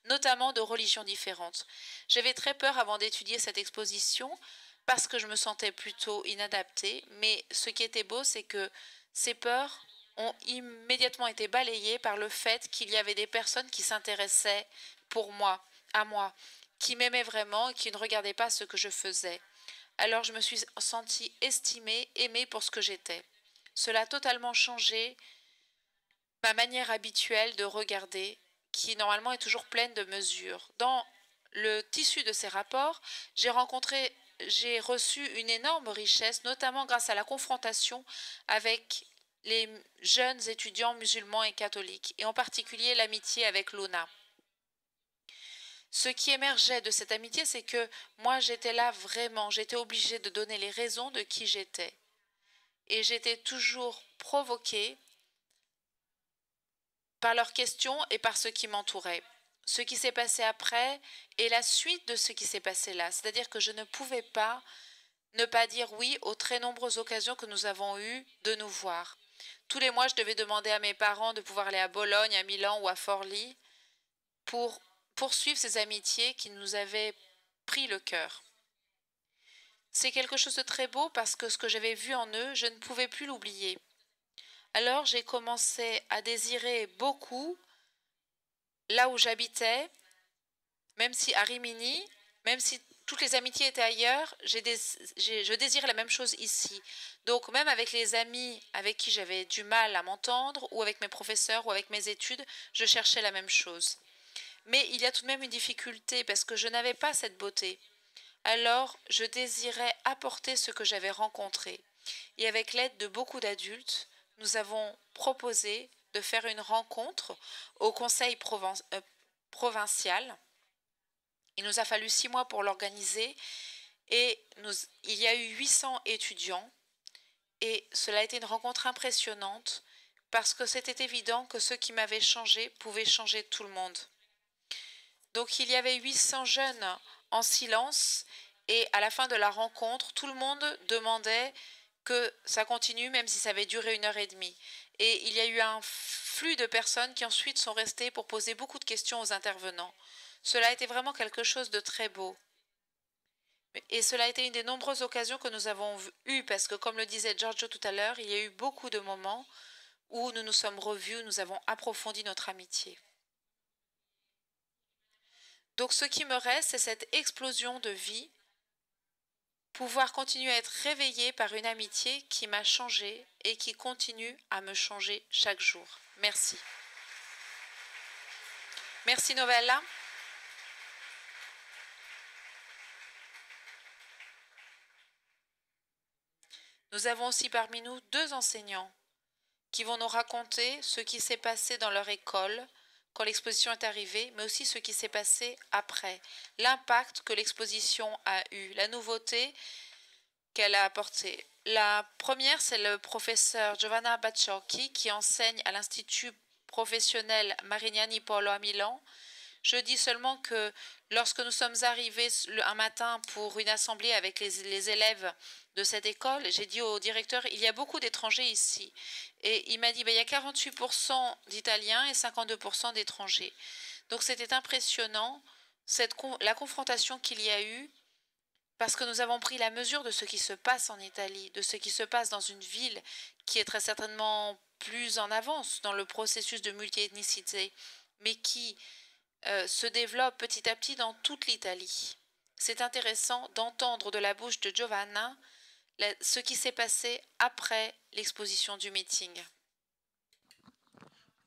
notamment de religions différentes. J'avais très peur avant d'étudier cette exposition parce que je me sentais plutôt inadaptée, mais ce qui était beau, c'est que ces peurs ont immédiatement été balayées par le fait qu'il y avait des personnes qui s'intéressaient à moi, qui m'aimaient vraiment et qui ne regardaient pas ce que je faisais. Alors je me suis sentie estimée, aimée pour ce que j'étais. Cela a totalement changé ma manière habituelle de regarder, qui normalement est toujours pleine de mesures. Dans le tissu de ces rapports, j'ai reçu une énorme richesse, notamment grâce à la confrontation avec les jeunes étudiants musulmans et catholiques, et en particulier l'amitié avec Luna. Ce qui émergeait de cette amitié, c'est que moi j'étais là vraiment, j'étais obligée de donner les raisons de qui j'étais. Et j'étais toujours provoquée par leurs questions et par ce qui m'entourait. Ce qui s'est passé après est la suite de ce qui s'est passé là. C'est-à-dire que je ne pouvais pas ne pas dire oui aux très nombreuses occasions que nous avons eues de nous voir. Tous les mois, je devais demander à mes parents de pouvoir aller à Bologne, à Milan ou à Forlì pour poursuivre ces amitiés qui nous avaient pris le cœur. C'est quelque chose de très beau parce que ce que j'avais vu en eux, je ne pouvais plus l'oublier. Alors j'ai commencé à désirer beaucoup là où j'habitais, même si à Rimini, même si toutes les amitiés étaient ailleurs, je désirais la même chose ici. Donc même avec les amis avec qui j'avais du mal à m'entendre, ou avec mes professeurs, ou avec mes études, je cherchais la même chose. Mais il y a tout de même une difficulté parce que je n'avais pas cette beauté. Alors je désirais apporter ce que j'avais rencontré. Et avec l'aide de beaucoup d'adultes, nous avons proposé de faire une rencontre au conseil provincial. Il nous a fallu 6 mois pour l'organiser et il y a eu 800 étudiants et cela a été une rencontre impressionnante parce que c'était évident que ce qui m'avait changé pouvait changer tout le monde. Donc il y avait 800 jeunes en silence et à la fin de la rencontre, tout le monde demandait que ça continue même si ça avait duré 1 heure et demie. Et il y a eu un flux de personnes qui ensuite sont restées pour poser beaucoup de questions aux intervenants. Cela a été vraiment quelque chose de très beau. Et cela a été une des nombreuses occasions que nous avons eues, parce que comme le disait Giorgio tout à l'heure, il y a eu beaucoup de moments où nous nous sommes revus, où nous avons approfondi notre amitié. Donc ce qui me reste, c'est cette explosion de vie, pouvoir continuer à être réveillé par une amitié qui m'a changé et qui continue à me changer chaque jour. Merci. Merci Novella. Nous avons aussi parmi nous 2 enseignants qui vont nous raconter ce qui s'est passé dans leur école quand l'exposition est arrivée, mais aussi ce qui s'est passé après, l'impact que l'exposition a eu, la nouveauté qu'elle a apportée. La première, c'est le professeur Giovanna Bacciocchi qui enseigne à l'Institut professionnel Marignani Polo à Milan. Je dis seulement que lorsque nous sommes arrivés un matin pour une assemblée avec les élèves de cette école, j'ai dit au directeur, il y a beaucoup d'étrangers ici. Et il m'a dit, il y a 48% d'Italiens et 52% d'étrangers. Donc c'était impressionnant, la confrontation qu'il y a eu, parce que nous avons pris la mesure de ce qui se passe en Italie, de ce qui se passe dans une ville qui est très certainement plus en avance dans le processus de multiethnicité, mais qui se développe petit à petit dans toute l'Italie. C'est intéressant d'entendre de la bouche de Giovanna ce qui s'est passé après l'exposition du meeting.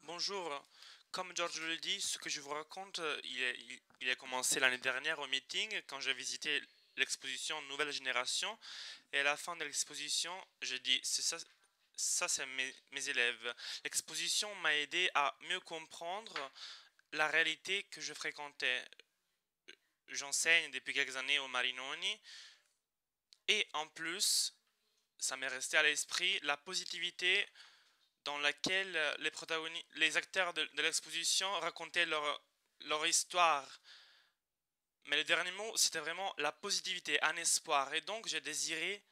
Bonjour. Comme George le dit, ce que je vous raconte, il a commencé l'année dernière au meeting quand j'ai visité l'exposition Nouvelle Génération. Et à la fin de l'exposition, j'ai dit, ça c'est mes élèves. L'exposition m'a aidé à mieux comprendre la réalité que je fréquentais. J'enseigne depuis quelques années au Marinoni et en plus, ça m'est resté à l'esprit la positivité dans laquelle les acteurs de l'exposition racontaient leur histoire. Mais le dernier mot, c'était vraiment la positivité, un espoir. Et donc, j'ai désiré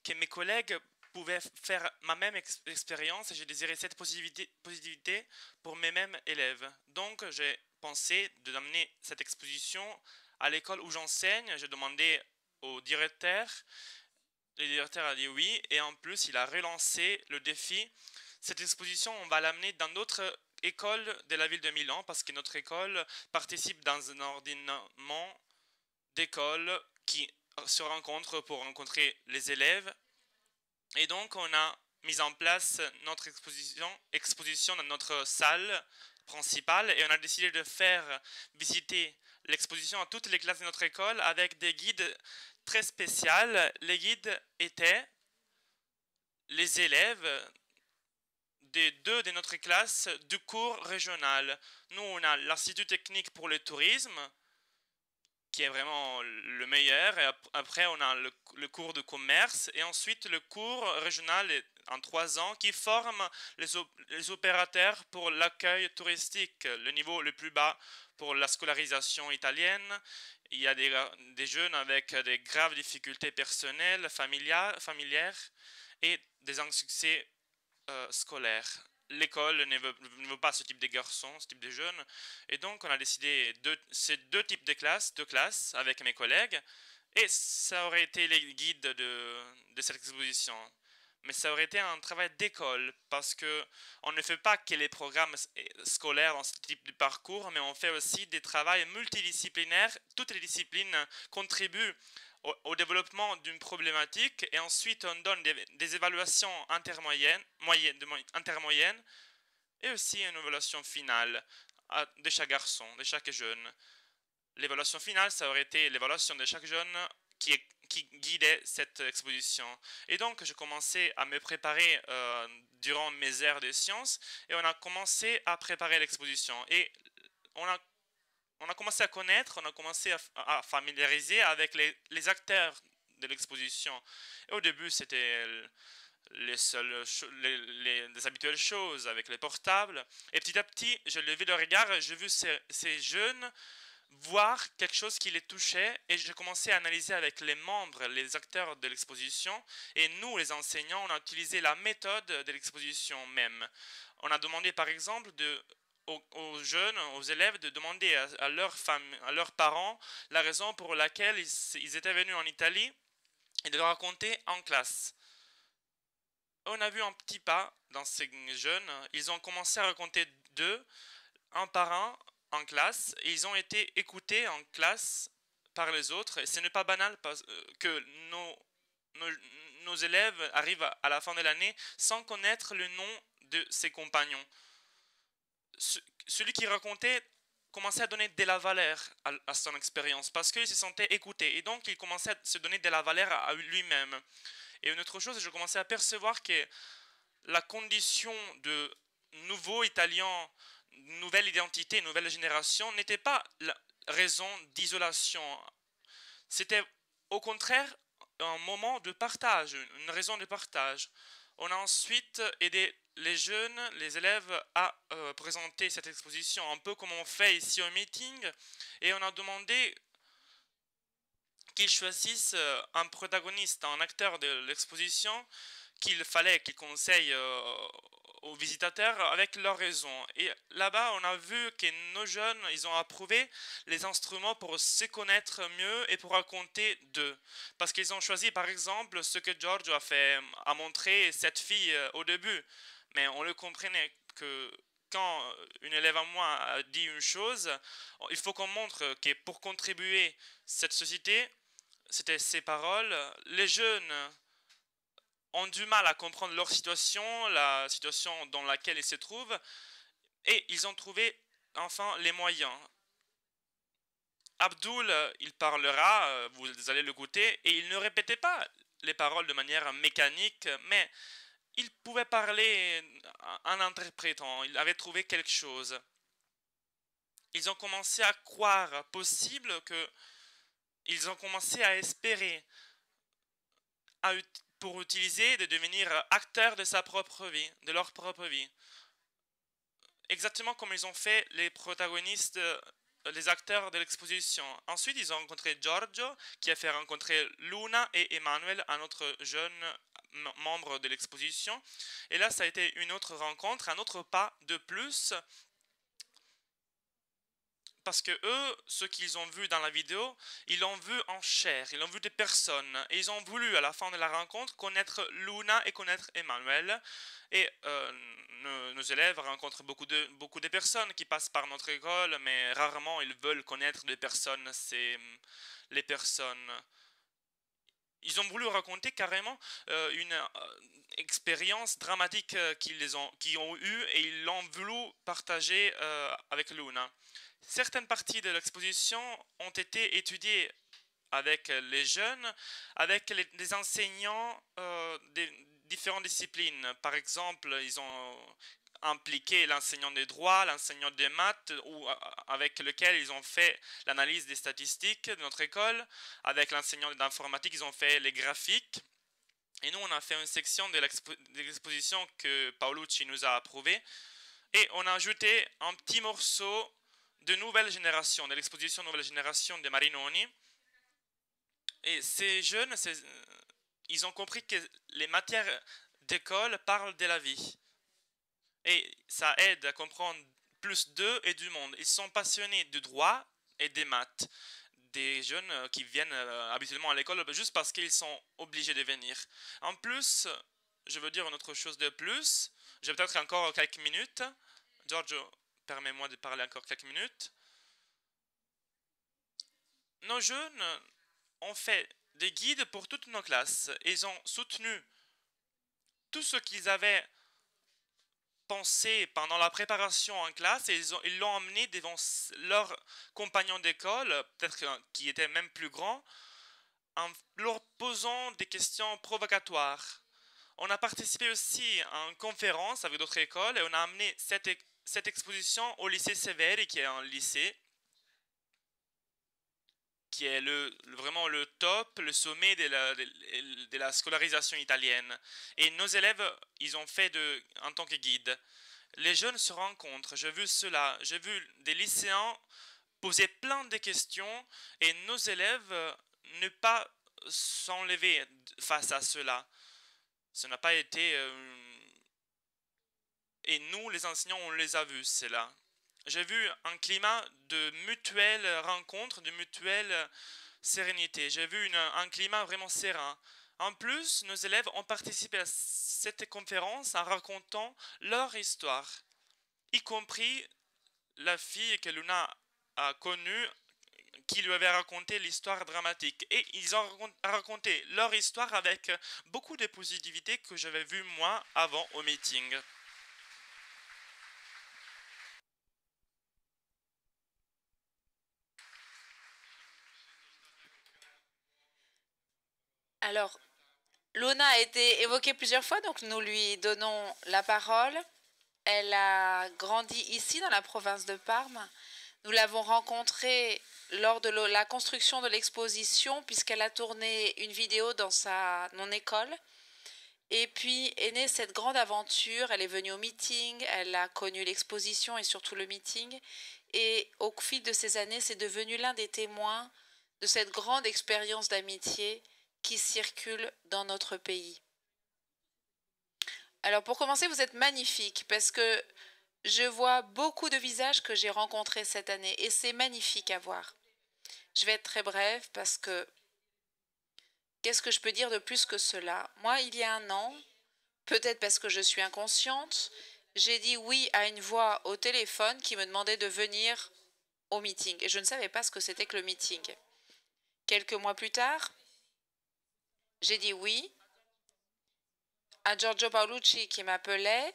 que mes collègues pouvaient faire ma même expérience et j'ai désiré cette positivité pour mes mêmes élèves. Donc, j'ai pensé d'amener cette exposition à l'école où j'enseigne. J'ai demandé au directeur. Le directeur a dit oui. Et en plus, il a relancé le défi. Cette exposition, on va l'amener dans d'autres écoles de la ville de Milan parce que notre école participe dans un ordonnement d'écoles qui se rencontrent pour rencontrer les élèves. Et donc, on a mis en place notre exposition dans notre salle principale et on a décidé de faire visiter l'exposition à toutes les classes de notre école avec des guides très spéciaux. Les guides étaient les élèves des 2 de notre classe du cours régional. Nous, on a l'Institut technique pour le tourisme qui est vraiment le meilleur. Et après, on a le cours de commerce et ensuite le cours régional en 3 ans qui forme les opérateurs pour l'accueil touristique, le niveau le plus bas pour la scolarisation italienne. Il y a des jeunes avec des graves difficultés personnelles, familières et des insuccès scolaires. L'école ne veut pas ce type de garçons, ce type de jeunes. Et donc, on a décidé ces deux types de deux classes avec mes collègues. Et ça aurait été les guides de cette exposition. Mais ça aurait été un travail d'école parce que on ne fait pas que les programmes scolaires dans ce type de parcours, mais on fait aussi des travaux multidisciplinaires. Toutes les disciplines contribuent au développement d'une problématique et ensuite on donne des évaluations intermoyennes et aussi une évaluation finale de chaque garçon, de chaque jeune. L'évaluation finale, ça aurait été l'évaluation de chaque jeune qui guidait cette exposition. Et donc, je commençais à me préparer durant mes heures de sciences et on a commencé à préparer l'exposition. Et on a commencé à connaître, on a commencé à familiariser avec les acteurs de l'exposition. Et au début, c'était les habituelles choses avec les portables. Et petit à petit, je levais le regard et j'ai vu ces jeunes voir quelque chose qui les touchait et j'ai commencé à analyser avec les membres, les acteurs de l'exposition et nous, les enseignants, on a utilisé la méthode de l'exposition même. On a demandé par exemple aux jeunes, aux élèves de demander à leurs parents la raison pour laquelle ils étaient venus en Italie et de le raconter en classe. On a vu un petit pas dans ces jeunes, ils ont commencé à raconter d'eux, un par un, en classe, et ils ont été écoutés en classe par les autres. Et ce n'est pas banal que nos élèves arrivent à la fin de l'année sans connaître le nom de ses compagnons. Celui qui racontait commençait à donner de la valeur à son expérience parce qu'il se sentait écouté et donc il commençait à se donner de la valeur à lui-même. Et une autre chose, je commençais à percevoir que la condition de nouveau italien, nouvelle identité, nouvelle génération n'était pas la raison d'isolation. C'était au contraire un moment de partage, une raison de partage. On a ensuite aidé les jeunes, les élèves à présenter cette exposition un peu comme on fait ici au meeting et on a demandé qu'ils choisissent un protagoniste, un acteur de l'exposition qu'il fallait qu'ils conseillent aux visitateurs avec leurs raisons. Et là-bas, on a vu que nos jeunes, ils ont approuvé les instruments pour se connaître mieux et pour raconter d'eux. Parce qu'ils ont choisi, par exemple, ce que Giorgio a montré cette fille au début. Mais on le comprenait que quand une élève à moi a dit une chose, il faut qu'on montre que pour contribuer à cette société, c'était ses paroles, les jeunes ont du mal à comprendre leur situation, la situation dans laquelle ils se trouvent, et ils ont trouvé enfin les moyens. Abdul, il parlera, vous allez le goûter, et il ne répétait pas les paroles de manière mécanique, mais il pouvait parler en interprétant, il avait trouvé quelque chose. Ils ont commencé à croire possible que, ils ont commencé à espérer, pour utiliser, de devenir acteurs de sa propre vie, de leur propre vie. Exactement comme ils ont fait les protagonistes, les acteurs de l'exposition. Ensuite, ils ont rencontré Giorgio, qui a fait rencontrer Luna et Emmanuel, un autre jeune membre de l'exposition. Et là, ça a été une autre rencontre, un autre pas de plus. Parce que eux, ce qu'ils ont vu dans la vidéo, ils l'ont vu en chair, ils l'ont vu des personnes. Et ils ont voulu, à la fin de la rencontre, connaître Luna et connaître Emmanuel. Et nos élèves rencontrent beaucoup de personnes qui passent par notre école, mais rarement ils veulent connaître des personnes, c'est les personnes. Ils ont voulu raconter carrément une expérience dramatique qu'ils ont eue et ils l'ont voulu partager avec Luna. Certaines parties de l'exposition ont été étudiées avec les jeunes, avec les enseignants des différentes disciplines. Par exemple, ils ont impliqué l'enseignant de droit, l'enseignant de maths, ou avec lequel ils ont fait l'analyse des statistiques de notre école. Avec l'enseignant d'informatique, ils ont fait les graphiques. Et nous, on a fait une section de l'exposition que Paolucci nous a approuvée. Et on a ajouté un petit morceau de nouvelle génération, de l'exposition nouvelle génération de Marinoni. Et ces jeunes, ils ont compris que les matières d'école parlent de la vie. Et ça aide à comprendre plus d'eux et du monde. Ils sont passionnés du droit et des maths. Des jeunes qui viennent habituellement à l'école juste parce qu'ils sont obligés de venir. En plus, je veux dire une autre chose de plus. J'ai peut-être encore quelques minutes. Giorgio, permets-moi de parler encore quelques minutes. Nos jeunes ont fait des guides pour toutes nos classes. Ils ont soutenu tout ce qu'ils avaient pensé pendant la préparation en classe et ils l'ont emmené devant leurs compagnons d'école, peut-être qui étaient même plus grands, en leur posant des questions provocatoires. On a participé aussi à une conférence avec d'autres écoles et on a amené cette exposition au lycée Severi, qui est un lycée qui est vraiment le top, le sommet de la scolarisation italienne. Et nos élèves, ils ont fait en tant que guide. Les jeunes se rencontrent, j'ai vu cela, j'ai vu des lycéens poser plein de questions et nos élèves ne pas s'enlever face à cela. Ça n'a pas été... et nous, les enseignants, on les a vus, cela. J'ai vu un climat de mutuelle rencontre, de mutuelle sérénité. J'ai vu un climat vraiment serein. En plus, nos élèves ont participé à cette conférence en racontant leur histoire, y compris la fille que Luna a connue, qui lui avait raconté l'histoire dramatique. Et ils ont raconté leur histoire avec beaucoup de positivité que j'avais vu moi avant au meeting. Alors, Luna a été évoquée plusieurs fois, donc nous lui donnons la parole. Elle a grandi ici, dans la province de Parme. Nous l'avons rencontrée lors de la construction de l'exposition, puisqu'elle a tourné une vidéo dans mon école. Et puis est née cette grande aventure. Elle est venue au meeting, elle a connu l'exposition et surtout le meeting. Et au fil de ces années, c'est devenu l'un des témoins de cette grande expérience d'amitié qui circule dans notre pays. Alors pour commencer, vous êtes magnifique parce que je vois beaucoup de visages que j'ai rencontrés cette année et c'est magnifique à voir. Je vais être très brève parce que qu'est-ce que je peux dire de plus que cela? Moi, il y a un an, peut-être parce que je suis inconsciente, j'ai dit oui à une voix au téléphone qui me demandait de venir au meeting et je ne savais pas ce que c'était que le meeting. Quelques mois plus tard, j'ai dit oui à Giorgio Paolucci qui m'appelait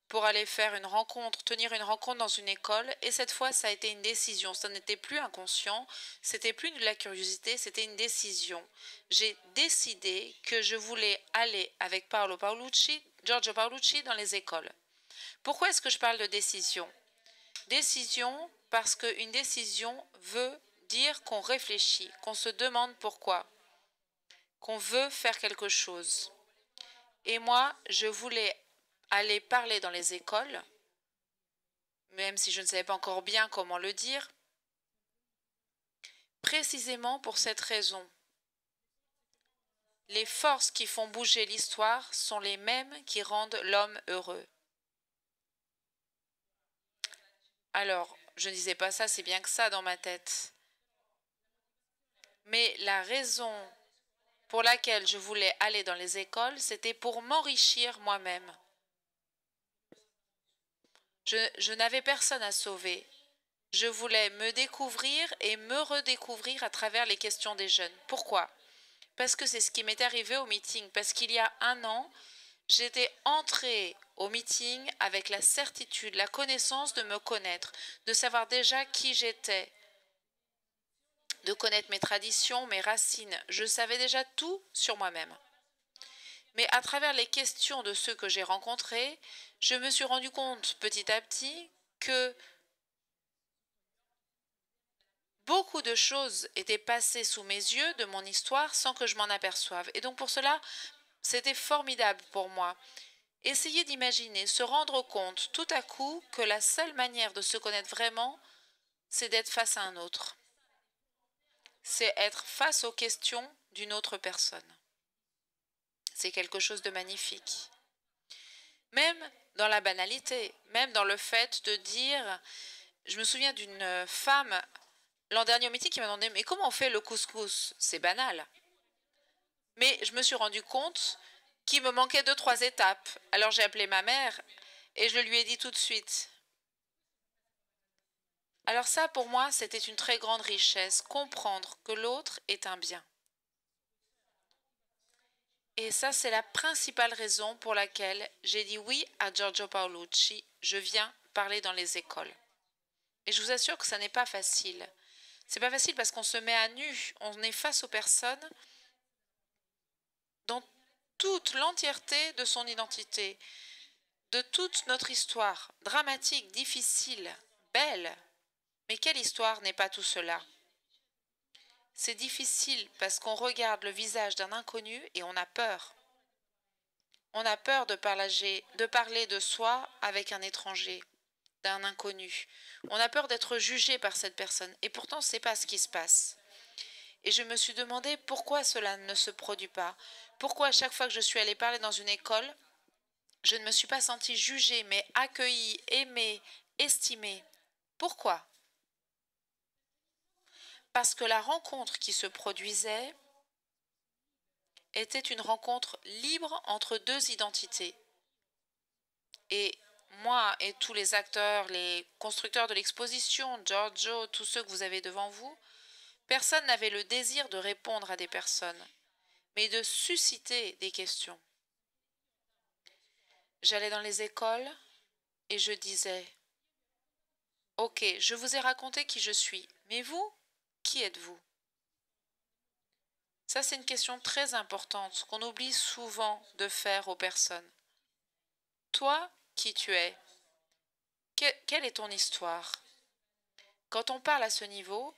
pour aller faire une rencontre, tenir une rencontre dans une école. Et cette fois, ça a été une décision. Ça n'était plus inconscient, c'était plus de la curiosité, c'était une décision. J'ai décidé que je voulais aller avec Giorgio Paolucci dans les écoles. Pourquoi est-ce que je parle de décision? Décision parce qu'une décision veut dire qu'on réfléchit, qu'on se demande pourquoi, qu'on veut faire quelque chose. Et moi, je voulais aller parler dans les écoles, même si je ne savais pas encore bien comment le dire, précisément pour cette raison. Les forces qui font bouger l'histoire sont les mêmes qui rendent l'homme heureux. Alors, je ne disais pas ça, c'est bien que ça dans ma tête. Mais la raison pour laquelle je voulais aller dans les écoles, c'était pour m'enrichir moi-même. Je n'avais personne à sauver. Je voulais me découvrir et me redécouvrir à travers les questions des jeunes. Pourquoi? Parce que c'est ce qui m'est arrivé au meeting. Parce qu'il y a un an, j'étais entrée au meeting avec la certitude, la connaissance de me connaître, de savoir déjà qui j'étais, de connaître mes traditions, mes racines. Je savais déjà tout sur moi-même. Mais à travers les questions de ceux que j'ai rencontrés, je me suis rendu compte petit à petit que beaucoup de choses étaient passées sous mes yeux de mon histoire sans que je m'en aperçoive. Et donc pour cela, c'était formidable pour moi. Essayez d'imaginer, se rendre compte tout à coup que la seule manière de se connaître vraiment, c'est d'être face à un autre. C'est être face aux questions d'une autre personne. C'est quelque chose de magnifique. Même dans la banalité, même dans le fait de dire, je me souviens d'une femme l'an dernier au meeting qui m'a demandé mais comment on fait le couscous? C'est banal. Mais je me suis rendu compte qu'il me manquait 2-3 étapes. Alors j'ai appelé ma mère et je le lui ai dit tout de suite. Alors ça, pour moi, c'était une très grande richesse, comprendre que l'autre est un bien. Et ça, c'est la principale raison pour laquelle j'ai dit oui à Giorgio Paolucci. Je viens parler dans les écoles. Et je vous assure que ça n'est pas facile. C'est pas facile parce qu'on se met à nu, on est face aux personnes dans toute l'entièreté de son identité, de toute notre histoire, dramatique, difficile, belle. Mais quelle histoire n'est pas tout cela? C'est difficile parce qu'on regarde le visage d'un inconnu et on a peur. On a peur de parler de soi avec un étranger, d'un inconnu. On a peur d'être jugé par cette personne et pourtant ce n'est pas ce qui se passe. Et je me suis demandé pourquoi cela ne se produit pas. Pourquoi à chaque fois que je suis allée parler dans une école, je ne me suis pas sentie jugée, mais accueillie, aimée, estimée. Pourquoi? Parce que la rencontre qui se produisait était une rencontre libre entre deux identités. Et moi et tous les acteurs, les constructeurs de l'exposition, Giorgio, tous ceux que vous avez devant vous, personne n'avait le désir de répondre à des personnes, mais de susciter des questions. J'allais dans les écoles et je disais « Ok, je vous ai raconté qui je suis, mais vous, qui êtes-vous » Ça, c'est une question très importante qu'on oublie souvent de faire aux personnes. Toi, qui tu es? Quelle est ton histoire? Quand on parle à ce niveau,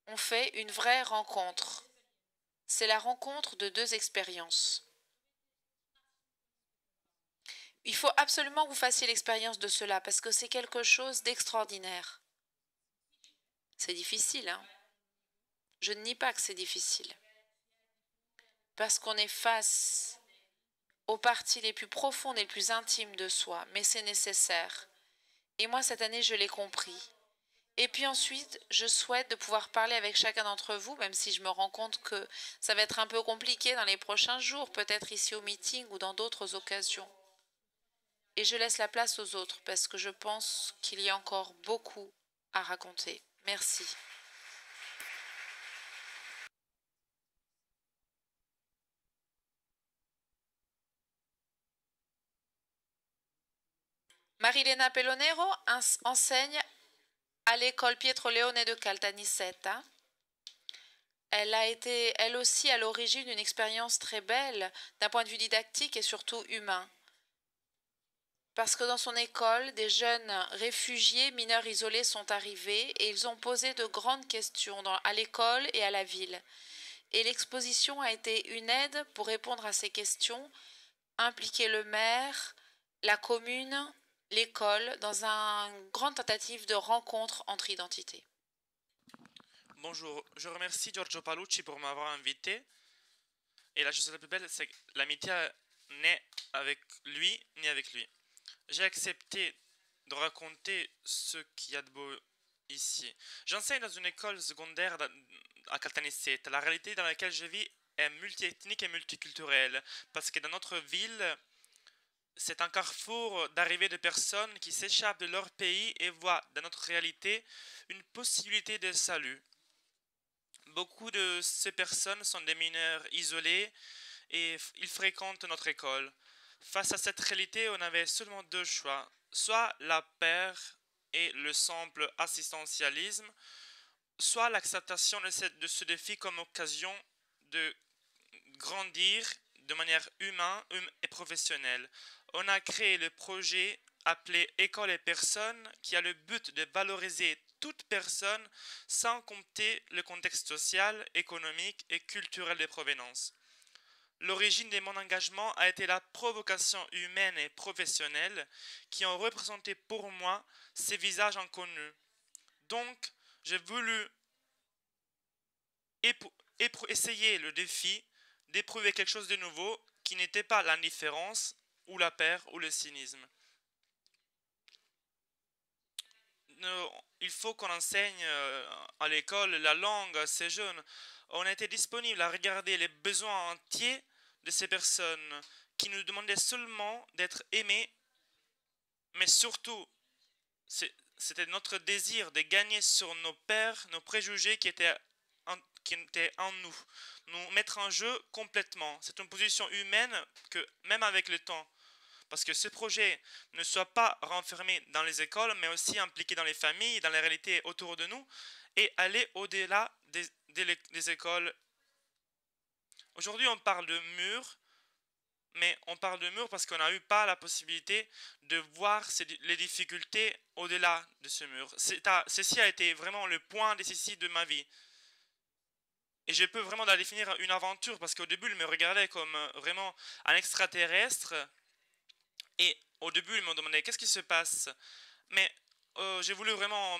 on fait une vraie rencontre. C'est la rencontre de deux expériences. Il faut absolument que vous fassiez l'expérience de cela parce que c'est quelque chose d'extraordinaire. C'est difficile, hein? Je ne nie pas que c'est difficile. Parce qu'on est face aux parties les plus profondes et les plus intimes de soi, mais c'est nécessaire. Et moi, cette année, je l'ai compris. Et puis ensuite, je souhaite de pouvoir parler avec chacun d'entre vous, même si je me rends compte que ça va être un peu compliqué dans les prochains jours, peut-être ici au meeting ou dans d'autres occasions. Et je laisse la place aux autres parce que je pense qu'il y a encore beaucoup à raconter. Merci. Marilena Pelonero enseigne à l'école Pietro Leone de Caltanissetta. Elle a été, elle aussi, à l'origine d'une expérience très belle d'un point de vue didactique et surtout humain. Parce que dans son école, des jeunes réfugiés mineurs isolés sont arrivés et ils ont posé de grandes questions à l'école et à la ville. Et l'exposition a été une aide pour répondre à ces questions, impliquer le maire, la commune, l'école, dans une grande tentative de rencontre entre identités. Bonjour, je remercie Giorgio Paolucci pour m'avoir invité. Et la chose la plus belle, c'est que l'amitié n'est avec lui ni avec lui. J'ai accepté de raconter ce qu'il y a de beau ici. J'enseigne dans une école secondaire à Caltanissetta. La réalité dans laquelle je vis est multiethnique et multiculturelle. Parce que dans notre ville, c'est un carrefour d'arrivée de personnes qui s'échappent de leur pays et voient dans notre réalité une possibilité de salut. Beaucoup de ces personnes sont des mineurs isolés et ils fréquentent notre école. Face à cette réalité, on avait seulement deux choix, soit la paix et le simple assistantialisme, soit l'acceptation de ce défi comme occasion de grandir de manière humaine et professionnelle. On a créé le projet appelé École et Personnes qui a le but de valoriser toute personne sans compter le contexte social, économique et culturel de provenance. L'origine de mon engagement a été la provocation humaine et professionnelle qui ont représenté pour moi ces visages inconnus. Donc, j'ai voulu essayer le défi d'éprouver quelque chose de nouveau qui n'était pas l'indifférence ou la peur ou le cynisme. Il faut qu'on enseigne à l'école la langue à ces jeunes. On était disponible à regarder les besoins entiers de ces personnes qui nous demandaient seulement d'être aimés, mais surtout, c'était notre désir de gagner sur nos peurs, nos préjugés qui étaient en nous, nous mettre en jeu complètement. C'est une position humaine que même avec le temps, parce que ce projet ne soit pas renfermé dans les écoles, mais aussi impliqué dans les familles, dans les réalités autour de nous, et aller au-delà des écoles. Aujourd'hui, on parle de murs, mais on parle de murs parce qu'on n'a eu pas la possibilité de voir les difficultés au-delà de ce mur. Ceci a été vraiment le point décisif de ma vie. Et je peux vraiment la définir une aventure parce qu'au début, il me regardait comme vraiment un extraterrestre. Et au début, il me demandait qu'est-ce qui se passe. Mais j'ai voulu vraiment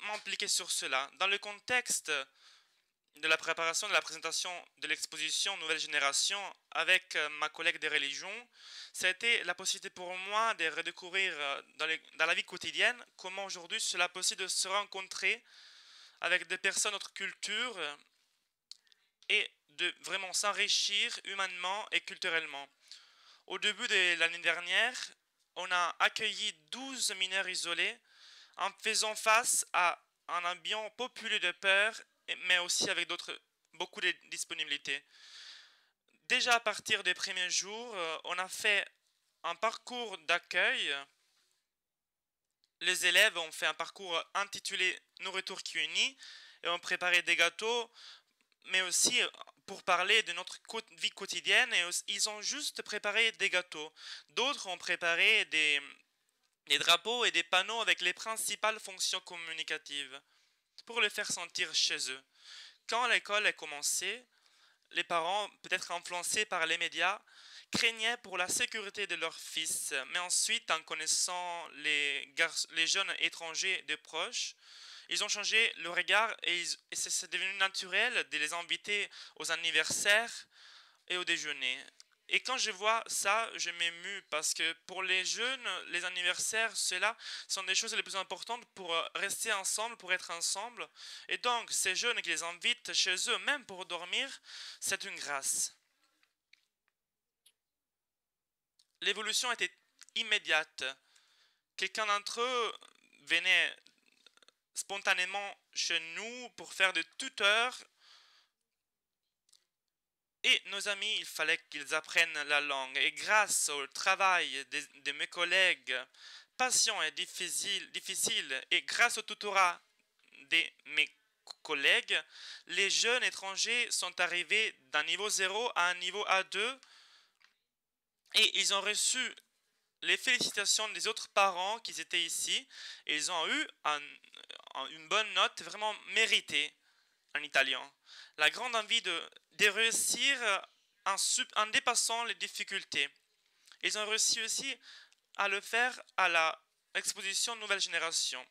m'impliquer sur cela. Dans le contexte de la préparation de la présentation de l'exposition Nouvelle Génération avec ma collègue des religions, ça a été la possibilité pour moi de redécouvrir dans la vie quotidienne comment aujourd'hui cela est possible de se rencontrer avec des personnes d'autres cultures et de vraiment s'enrichir humainement et culturellement. Au début de l'année dernière, on a accueilli 12 mineurs isolés en faisant face à un ambiant populé de peur, mais aussi avec beaucoup de disponibilité. Déjà à partir des premiers jours, on a fait un parcours d'accueil. Les élèves ont fait un parcours intitulé Nourriture qui unit et ont préparé des gâteaux, mais aussi pour parler de notre vie quotidienne, et ils ont juste préparé des gâteaux. D'autres ont préparé des drapeaux et des panneaux avec les principales fonctions communicatives pour les faire sentir chez eux. Quand l'école a commencé, les parents, peut-être influencés par les médias, craignaient pour la sécurité de leurs fils, mais ensuite, en connaissant les jeunes étrangers de proches, ils ont changé le regard et c'est devenu naturel de les inviter aux anniversaires et au déjeuner. Et quand je vois ça, je m'émue parce que pour les jeunes, les anniversaires, ceux-là sont des choses les plus importantes pour rester ensemble, pour être ensemble. Et donc, ces jeunes qui les invitent chez eux, même pour dormir, c'est une grâce. L'évolution était immédiate. Quelqu'un d'entre eux venait spontanément chez nous pour faire des tuteurs. Et nos amis, il fallait qu'ils apprennent la langue. Et grâce au travail de mes collègues, patient et difficile, et grâce au tutorat de mes collègues, les jeunes étrangers sont arrivés d'un niveau 0 à un niveau A2 et ils ont reçu les félicitations des autres parents qui étaient ici et ils ont eu une bonne note vraiment méritée en italien. La grande envie de réussir en dépassant les difficultés. Ils ont réussi aussi à le faire à l'exposition Nouvelle Génération.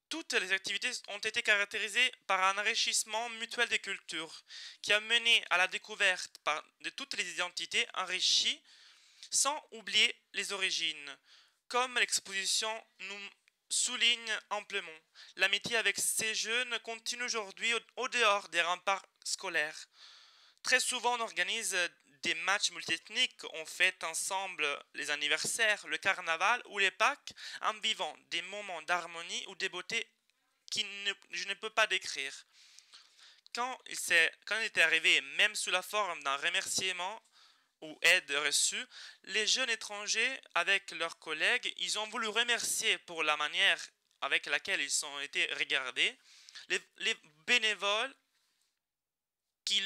Toutes les activités ont été caractérisées par un enrichissement mutuel des cultures qui a mené à la découverte de toutes les identités enrichies sans oublier les origines, comme l'exposition nous souligne amplement. L'amitié avec ces jeunes continue aujourd'hui au dehors des remparts scolaires. Très souvent, on organise des matchs multiethniques, on fête ensemble les anniversaires, le carnaval ou les Pâques, en vivant des moments d'harmonie ou de beauté je ne peux pas décrire. Quand il était arrivé, même sous la forme d'un remerciement ou aide reçue, les jeunes étrangers, avec leurs collègues, ils ont voulu remercier pour la manière avec laquelle ils ont été regardés. Les bénévoles qui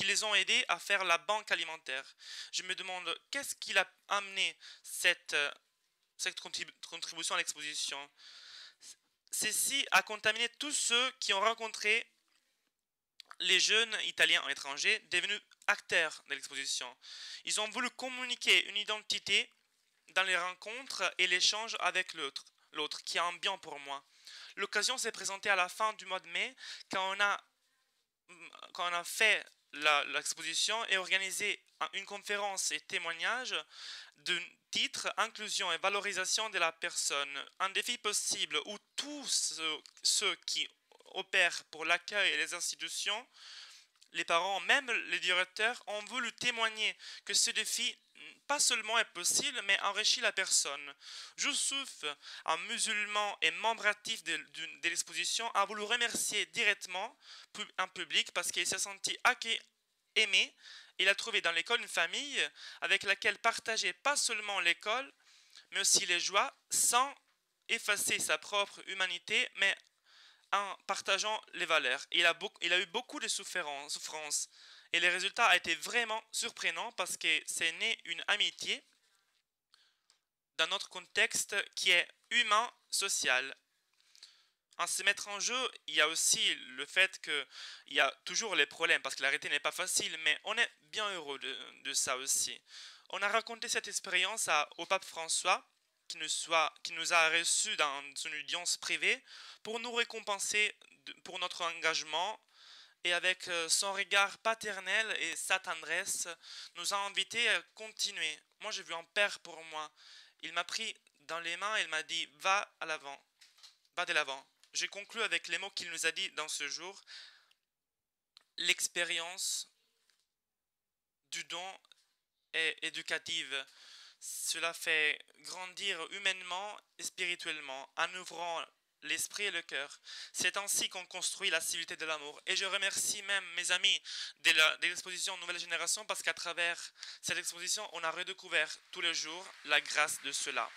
les ont aidés à faire la banque alimentaire. Je me demande qu'est-ce qui a amené cette contribution à l'exposition. Ceci a contaminé tous ceux qui ont rencontré les jeunes Italiens en étranger devenus acteurs de l'exposition. Ils ont voulu communiquer une identité dans les rencontres et l'échange avec l'autre qui est ambiant pour moi. L'occasion s'est présentée à la fin du mois de mai quand on a fait l'exposition et organisé une conférence et témoignage de titre Inclusion et valorisation de la personne, un défi possible où tous ceux qui opèrent pour l'accueil et les institutions, les parents, même les directeurs, ont voulu témoigner que ce défi pas seulement est possible, mais enrichit la personne. Youssouf, un musulman et membre actif de l'exposition, a voulu remercier directement un public parce qu'il s'est senti aimé. Il a trouvé dans l'école une famille avec laquelle partager pas seulement l'école, mais aussi les joies, sans effacer sa propre humanité, mais en partageant les valeurs. Il a eu beaucoup de souffrances. Et le résultat a été vraiment surprenant parce que c'est né une amitié dans notre contexte qui est humain, social. En se mettre en jeu, il y a aussi le fait qu'il y a toujours les problèmes, parce que l'arrêté n'est pas facile, mais on est bien heureux de ça aussi. On a raconté cette expérience au pape François, qui nous a reçus dans une audience privée, pour nous récompenser pour notre engagement, et avec son regard paternel et sa tendresse, nous a invités à continuer. Moi, j'ai vu un père pour moi. Il m'a pris dans les mains et il m'a dit « Va à l'avant, va de l'avant ». J'ai conclu avec les mots qu'il nous a dit dans ce jour. L'expérience du don est éducative. Cela fait grandir humainement et spirituellement en ouvrant l'esprit et le cœur. C'est ainsi qu'on construit la civilité de l'amour. Et je remercie même mes amis de l'exposition Nouvelle Génération parce qu'à travers cette exposition, on a redécouvert tous les jours la grâce de cela.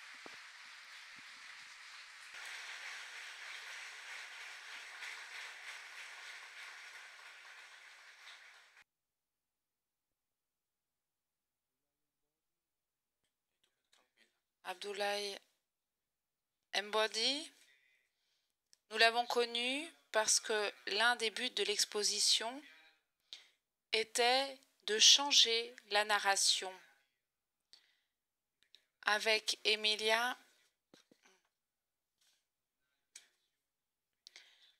Abdoulaye Mbodi, nous l'avons connu parce que l'un des buts de l'exposition était de changer la narration. Avec Emilia,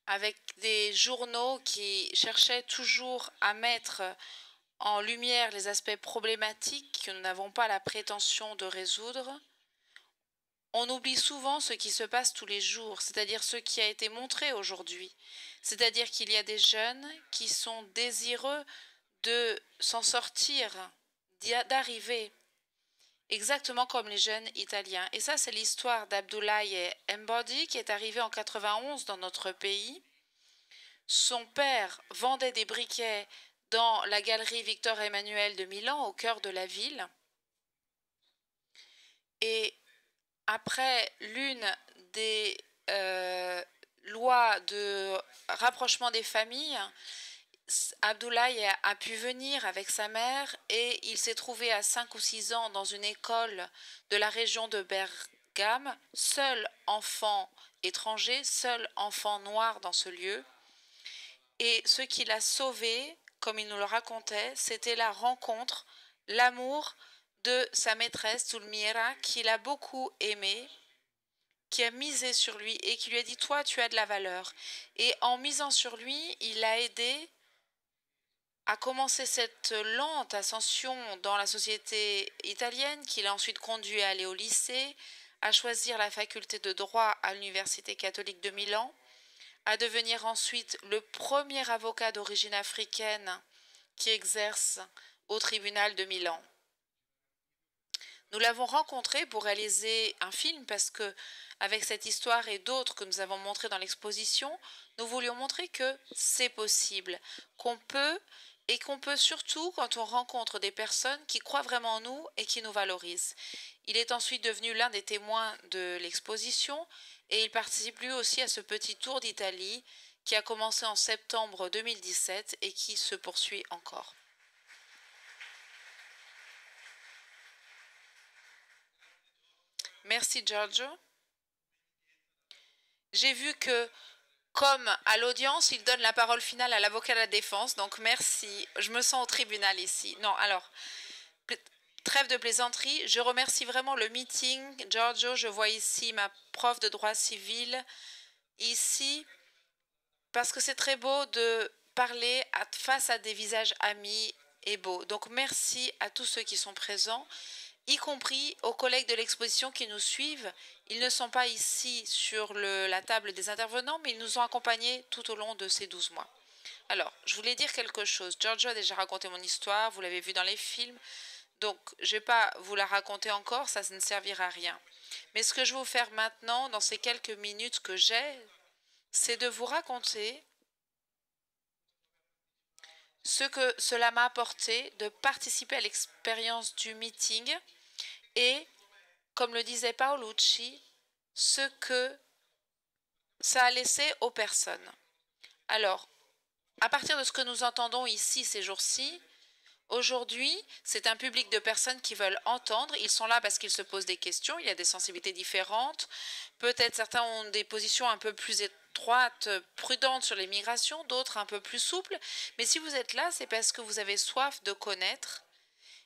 avec des journaux qui cherchaient toujours à mettre en lumière les aspects problématiques que nous n'avons pas la prétention de résoudre, on oublie souvent ce qui se passe tous les jours, c'est-à-dire ce qui a été montré aujourd'hui. C'est-à-dire qu'il y a des jeunes qui sont désireux de s'en sortir, d'arriver, exactement comme les jeunes italiens. Et ça, c'est l'histoire d'Abdoulaye Mbodi qui est arrivé en 91 dans notre pays. Son père vendait des briquets dans la galerie Victor Emmanuel de Milan, au cœur de la ville. Et après l'une des lois de rapprochement des familles, Abdoulaye a pu venir avec sa mère et il s'est trouvé à 5 ou 6 ans dans une école de la région de Bergame, seul enfant étranger, seul enfant noir dans ce lieu. Et ce qui l'a sauvé, comme il nous le racontait, c'était la rencontre, l'amour de sa maîtresse, Zulmira, qui l'a beaucoup aimé, qui a misé sur lui et qui lui a dit « Toi, tu as de la valeur ». Et en misant sur lui, il l'a aidé à commencer cette lente ascension dans la société italienne, qui l'a ensuite conduit à aller au lycée, à choisir la faculté de droit à l'Université catholique de Milan, à devenir ensuite le premier avocat d'origine africaine qui exerce au tribunal de Milan. Nous l'avons rencontré pour réaliser un film parce que, avec cette histoire et d'autres que nous avons montrées dans l'exposition, nous voulions montrer que c'est possible, qu'on peut, et qu'on peut surtout quand on rencontre des personnes qui croient vraiment en nous et qui nous valorisent. Il est ensuite devenu l'un des témoins de l'exposition et il participe lui aussi à ce petit tour d'Italie qui a commencé en septembre 2017 et qui se poursuit encore. Merci Giorgio. J'ai vu que, comme à l'audience, il donne la parole finale à l'avocat de la défense, donc merci. Je me sens au tribunal ici. Non, alors, trêve de plaisanterie. Je remercie vraiment le meeting. Giorgio, je vois ici ma prof de droit civil, ici, parce que c'est très beau de parler face à des visages amis et beaux. Donc, merci à tous ceux qui sont présents, y compris aux collègues de l'exposition qui nous suivent. Ils ne sont pas ici sur la table des intervenants, mais ils nous ont accompagnés tout au long de ces 12 mois. Alors, je voulais dire quelque chose. Giorgio a déjà raconté mon histoire, vous l'avez vu dans les films, donc je ne vais pas vous la raconter encore, ça ne servira à rien. Mais ce que je vais vous faire maintenant, dans ces quelques minutes que j'ai, c'est de vous raconter ce que cela m'a apporté de participer à l'expérience du meeting et, comme le disait Paolucci, ce que ça a laissé aux personnes. Alors, à partir de ce que nous entendons ici ces jours-ci, aujourd'hui, c'est un public de personnes qui veulent entendre. Ils sont là parce qu'ils se posent des questions. Il y a des sensibilités différentes. Peut-être certains ont des positions un peu plus étroites, prudentes sur les migrations, d'autres un peu plus souples. Mais si vous êtes là, c'est parce que vous avez soif de connaître,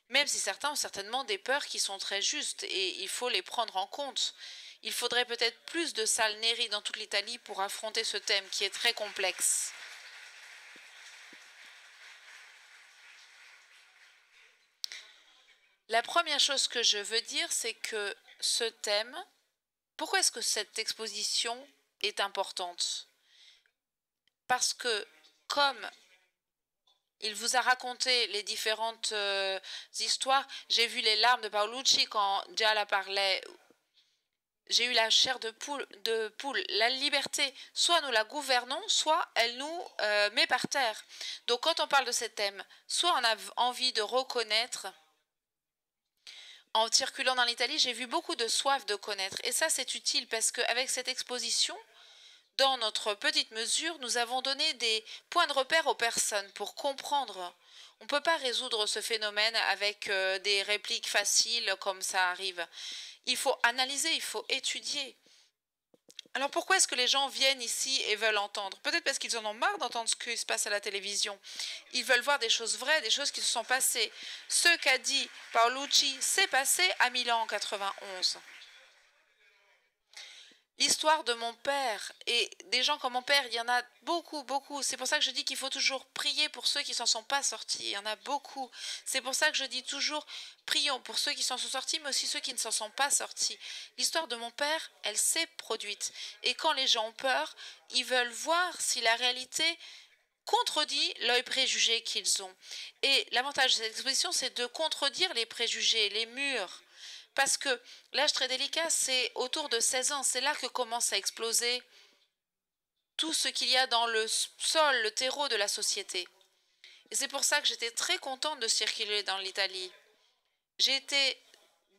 même si certains ont certainement des peurs qui sont très justes et il faut les prendre en compte. Il faudrait peut-être plus de salles Neri dans toute l'Italie pour affronter ce thème qui est très complexe. La première chose que je veux dire, c'est que ce thème, pourquoi est-ce que cette exposition est importante? Parce que, comme il vous a raconté les différentes histoires, j'ai vu les larmes de Paolucci quand Gialla parlait. J'ai eu la chair de poule. La liberté, soit nous la gouvernons, soit elle nous met par terre. Donc quand on parle de ces thèmes, soit on a envie de reconnaître. En circulant dans l'Italie, j'ai vu beaucoup de soif de connaître. Et ça, c'est utile parce qu'avec cette exposition, dans notre petite mesure, nous avons donné des points de repère aux personnes pour comprendre. On ne peut pas résoudre ce phénomène avec des répliques faciles comme ça arrive. Il faut analyser, il faut étudier. Alors pourquoi est-ce que les gens viennent ici et veulent entendre? Peut-être parce qu'ils en ont marre d'entendre ce qui se passe à la télévision. Ils veulent voir des choses vraies, des choses qui se sont passées. Ce qu'a dit Paolucci s'est passé à Milan en 91. L'histoire de mon père et des gens comme mon père, il y en a beaucoup, beaucoup. C'est pour ça que je dis qu'il faut toujours prier pour ceux qui ne s'en sont pas sortis. Il y en a beaucoup. C'est pour ça que je dis toujours prions pour ceux qui s'en sont sortis, mais aussi ceux qui ne s'en sont pas sortis. L'histoire de mon père, elle s'est produite. Et quand les gens ont peur, ils veulent voir si la réalité contredit l'œil préjugé qu'ils ont. Et l'avantage de cette exposition, c'est de contredire les préjugés, les murs. Parce que l'âge très délicat, c'est autour de 16 ans. C'est là que commence à exploser tout ce qu'il y a dans le sol, le terreau de la société. Et c'est pour ça que j'étais très contente de circuler dans l'Italie. J'ai été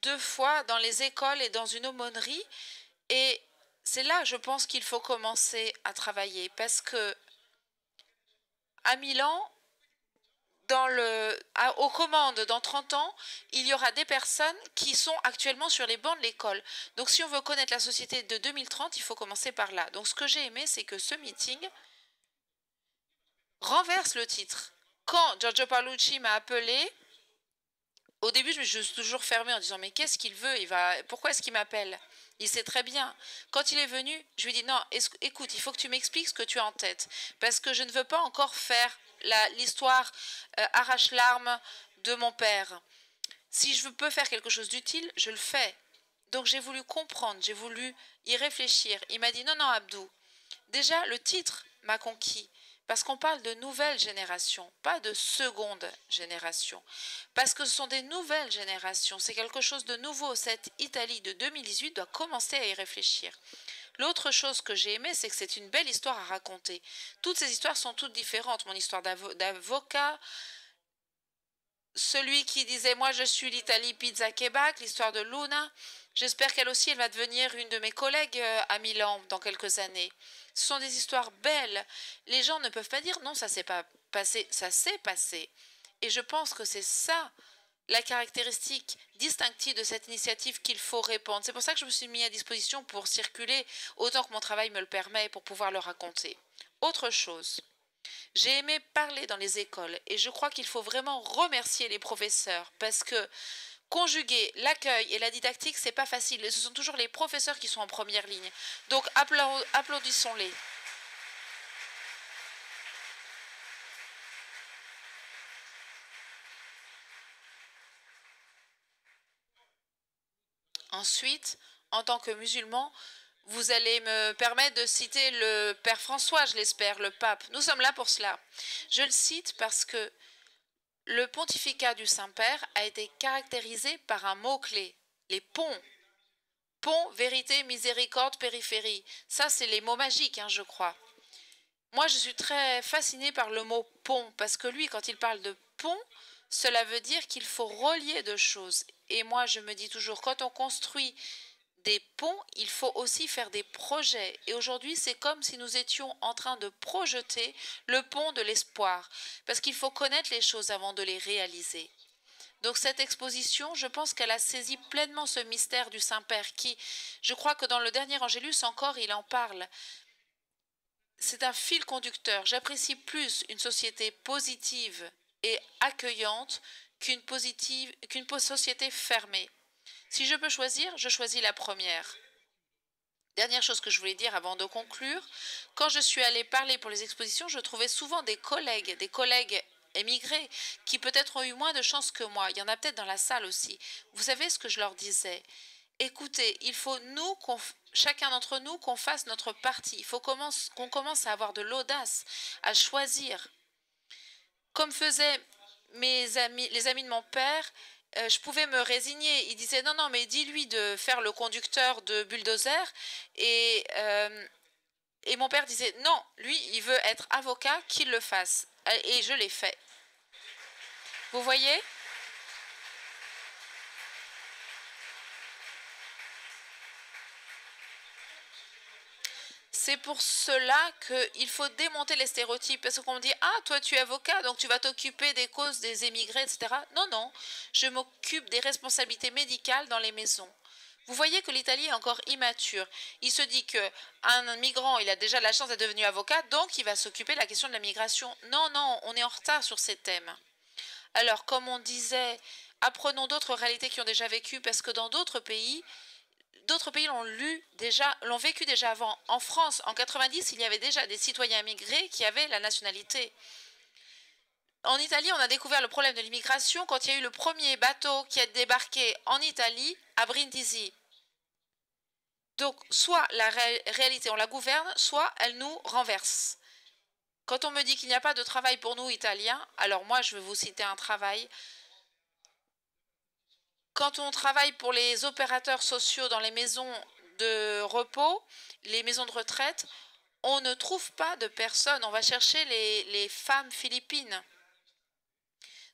2 fois dans les écoles et dans une aumônerie. Et c'est là, je pense, qu'il faut commencer à travailler. Parce que à Milan, aux commandes dans 30 ans, il y aura des personnes qui sont actuellement sur les bancs de l'école. Donc si on veut connaître la société de 2030, il faut commencer par là. Donc ce que j'ai aimé, c'est que ce meeting renverse le titre. Quand Giorgio Paolucci m'a appelé, au début je me suis toujours fermée en disant mais qu'est-ce qu'il veut, pourquoi est-ce qu'il m'appelle? Il sait très bien. Quand il est venu, je lui ai dit non, écoute, il faut que tu m'expliques ce que tu as en tête. Parce que je ne veux pas encore faire l'histoire arrache-larmes de mon père. Si je peux faire quelque chose d'utile, je le fais. Donc j'ai voulu comprendre, j'ai voulu y réfléchir. Il m'a dit non, non, Abdou. Déjà, le titre m'a conquis. Parce qu'on parle de nouvelle génération, pas de seconde génération. Parce que ce sont des nouvelles générations. C'est quelque chose de nouveau. Cette Italie de 2018 doit commencer à y réfléchir. L'autre chose que j'ai aimé, c'est que c'est une belle histoire à raconter. Toutes ces histoires sont toutes différentes. Mon histoire d'avocat, celui qui disait « Moi, je suis l'Italie, pizza, kebab », l'histoire de Luna. J'espère qu'elle aussi, elle va devenir une de mes collègues à Milan dans quelques années. Ce sont des histoires belles. Les gens ne peuvent pas dire non, ça s'est pas passé, ça s'est passé. Et je pense que c'est ça la caractéristique distinctive de cette initiative qu'il faut répandre. C'est pour ça que je me suis mis à disposition pour circuler autant que mon travail me le permet pour pouvoir le raconter. Autre chose, j'ai aimé parler dans les écoles et je crois qu'il faut vraiment remercier les professeurs parce que conjuguer l'accueil et la didactique, c'est pas facile. Et ce sont toujours les professeurs qui sont en première ligne. Donc applaudissons-les. Ensuite, en tant que musulman, vous allez me permettre de citer le Père François, je l'espère, le pape. Nous sommes là pour cela. Je le cite parce que le pontificat du Saint-Père a été caractérisé par un mot-clé, les ponts. Pont, vérité, miséricorde, périphérie. Ça, c'est les mots magiques, je crois. Moi, je suis très fascinée par le mot pont, parce que lui, quand il parle de pont, cela veut dire qu'il faut relier deux choses. Et moi, je me dis toujours, quand on construit des ponts, il faut aussi faire des projets. Et aujourd'hui, c'est comme si nous étions en train de projeter le pont de l'espoir, parce qu'il faut connaître les choses avant de les réaliser. Donc cette exposition, je pense qu'elle a saisi pleinement ce mystère du Saint-Père qui, je crois que dans le dernier Angélus encore, il en parle. C'est un fil conducteur. J'apprécie plus une société positive et accueillante qu'une société fermée. Si je peux choisir, je choisis la première. Dernière chose que je voulais dire avant de conclure, quand je suis allée parler pour les expositions, je trouvais souvent des collègues émigrés qui peut-être ont eu moins de chance que moi. Il y en a peut-être dans la salle aussi. Vous savez ce que je leur disais? Écoutez, il faut chacun d'entre nous, qu'on fasse notre partie. Il faut qu'on commence à avoir de l'audace, à choisir. Comme faisaient les amis de mon père, je pouvais me résigner. Il disait non, mais dis-lui de faire le conducteur de bulldozer. Et mon père disait non, lui, il veut être avocat, qu'il le fasse. Et je l'ai fait. Vous voyez? C'est pour cela qu'il faut démonter les stéréotypes. Parce qu'on me dit, ah, toi tu es avocat, donc tu vas t'occuper des causes des émigrés, etc. Non, non, je m'occupe des responsabilités médicales dans les maisons. Vous voyez que l'Italie est encore immature. Il se dit qu'un migrant, il a déjà la chance d'être devenu avocat, donc il va s'occuper de la question de la migration. Non, non, on est en retard sur ces thèmes. Alors, comme on disait, apprenons d'autres réalités qui ont déjà vécu, parce que dans d'autres pays l'ont vécu déjà avant. En France, en 90, il y avait déjà des citoyens immigrés qui avaient la nationalité. En Italie, on a découvert le problème de l'immigration quand il y a eu le premier bateau qui a débarqué en Italie, à Brindisi. Donc, soit la réalité, on la gouverne, soit elle nous renverse. Quand on me dit qu'il n'y a pas de travail pour nous, Italiens, alors moi, je vais vous citer un travail. Quand on travaille pour les opérateurs sociaux dans les maisons de repos, les maisons de retraite, on ne trouve pas de personnes. On va chercher les femmes philippines.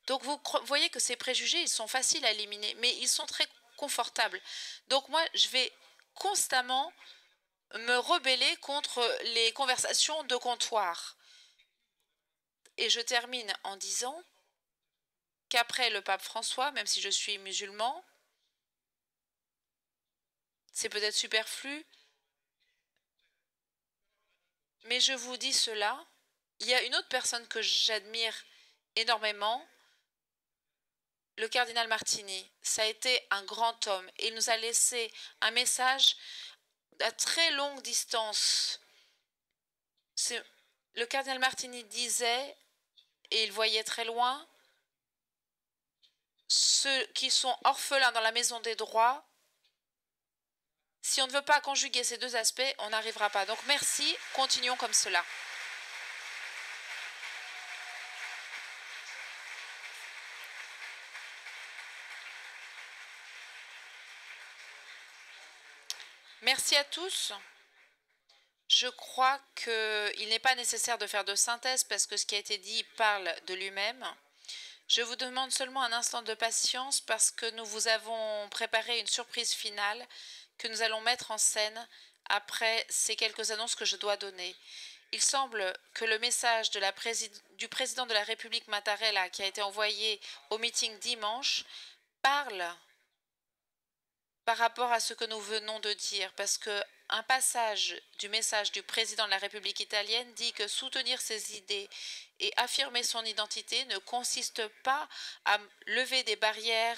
Donc vous voyez que ces préjugés, ils sont faciles à éliminer, mais ils sont très confortables. Donc moi, je vais constamment me rebeller contre les conversations de comptoir. Et je termine en disant qu'après le pape François, même si je suis musulman, c'est peut-être superflu, mais je vous dis cela, il y a une autre personne que j'admire énormément, le cardinal Martini. Ça a été un grand homme et il nous a laissé un message à très longue distance. Le cardinal Martini disait, et il voyait très loin, ceux qui sont orphelins dans la maison des droits, si on ne veut pas conjuguer ces deux aspects, on n'arrivera pas. Donc merci, continuons comme cela. Merci à tous. Je crois qu'il n'est pas nécessaire de faire de synthèse parce que ce qui a été dit parle de lui-même. Je vous demande seulement un instant de patience parce que nous vous avons préparé une surprise finale que nous allons mettre en scène après ces quelques annonces que je dois donner. Il semble que le message du président de la République Mattarella qui a été envoyé au meeting dimanche parle par rapport à ce que nous venons de dire, parce que un passage du message du président de la République italienne dit que soutenir ses idées et affirmer son identité ne consiste pas à lever des barrières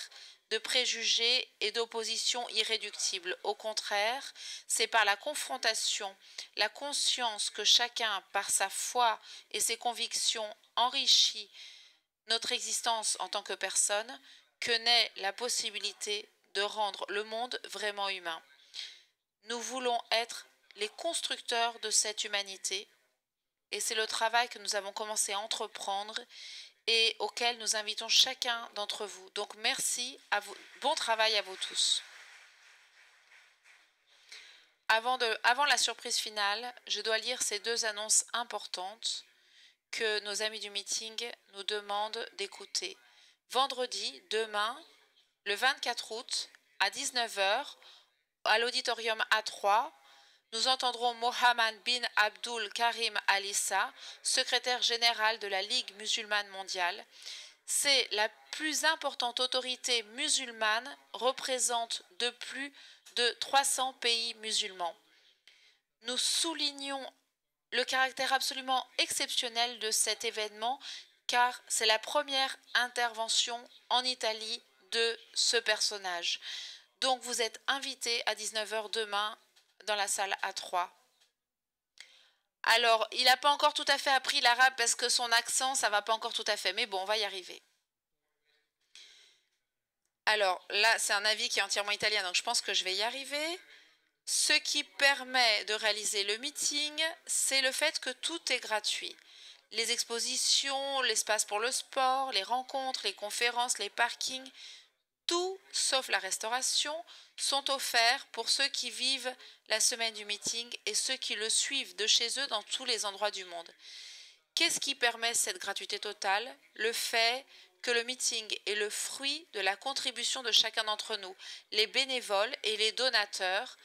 de préjugés et d'opposition irréductibles. Au contraire, c'est par la confrontation, la conscience que chacun, par sa foi et ses convictions, enrichit notre existence en tant que personne, que naît la possibilité de rendre le monde vraiment humain. Nous voulons être les constructeurs de cette humanité et c'est le travail que nous avons commencé à entreprendre et auquel nous invitons chacun d'entre vous. Donc merci à vous, bon travail à vous tous. Avant la surprise finale, je dois lire ces deux annonces importantes que nos amis du meeting nous demandent d'écouter. Vendredi, demain, le 24 août, à 19 h, à l'auditorium A3, nous entendrons Mohammed bin Abdul Karim Al-Issa, secrétaire général de la Ligue musulmane mondiale. C'est la plus importante autorité musulmane, représente de plus de 300 pays musulmans. Nous soulignons le caractère absolument exceptionnel de cet événement car c'est la première intervention en Italie de ce personnage. Donc vous êtes invités à 19 h demain dans la salle A3. Alors, il n'a pas encore tout à fait appris l'arabe parce que son accent, ça ne va pas encore tout à fait. Mais bon, on va y arriver. Alors, là, c'est un avis qui est entièrement italien, donc je pense que je vais y arriver. Ce qui permet de réaliser le meeting, c'est le fait que tout est gratuit. Les expositions, l'espace pour le sport, les rencontres, les conférences, les parkings, tout, sauf la restauration, sont offerts pour ceux qui vivent la semaine du meeting et ceux qui le suivent de chez eux dans tous les endroits du monde. Qu'est-ce qui permet cette gratuité totale? Le fait que le meeting est le fruit de la contribution de chacun d'entre nous, les bénévoles et les donateurs,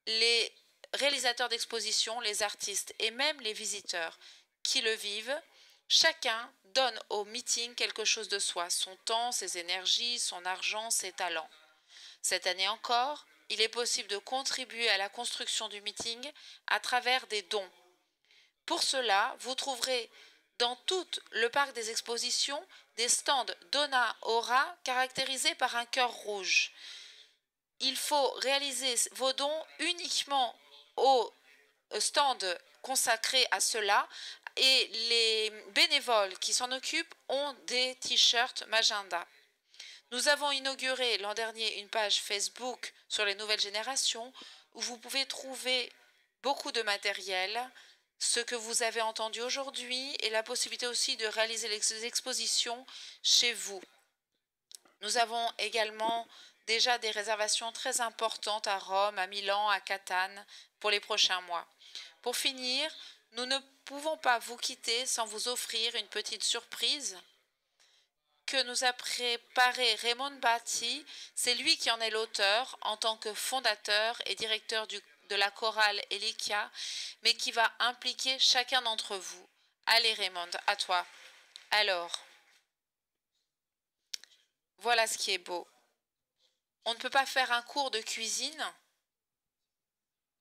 les réalisateurs d'expositions, les artistes et même les visiteurs qui le vivent. Chacun donne au meeting quelque chose de soi, son temps, ses énergies, son argent, ses talents. Cette année encore, il est possible de contribuer à la construction du meeting à travers des dons. Pour cela, vous trouverez dans tout le parc des expositions des stands Dona Ora caractérisés par un cœur rouge. Il faut réaliser vos dons uniquement au stand consacré à cela et les bénévoles qui s'en occupent ont des t-shirts magenta. Nous avons inauguré l'an dernier une page Facebook sur les nouvelles générations où vous pouvez trouver beaucoup de matériel, ce que vous avez entendu aujourd'hui et la possibilité aussi de réaliser les expositions chez vous. Nous avons également déjà des réservations très importantes à Rome, à Milan, à Catane pour les prochains mois. Pour finir, nous ne pouvons pas vous quitter sans vous offrir une petite surprise que nous a préparé Raymond Batti. C'est lui qui en est l'auteur en tant que fondateur et directeur de la chorale Elikia, mais qui va impliquer chacun d'entre vous. Allez Raymond, à toi. Alors, voilà ce qui est beau. On ne peut pas faire un cours de cuisine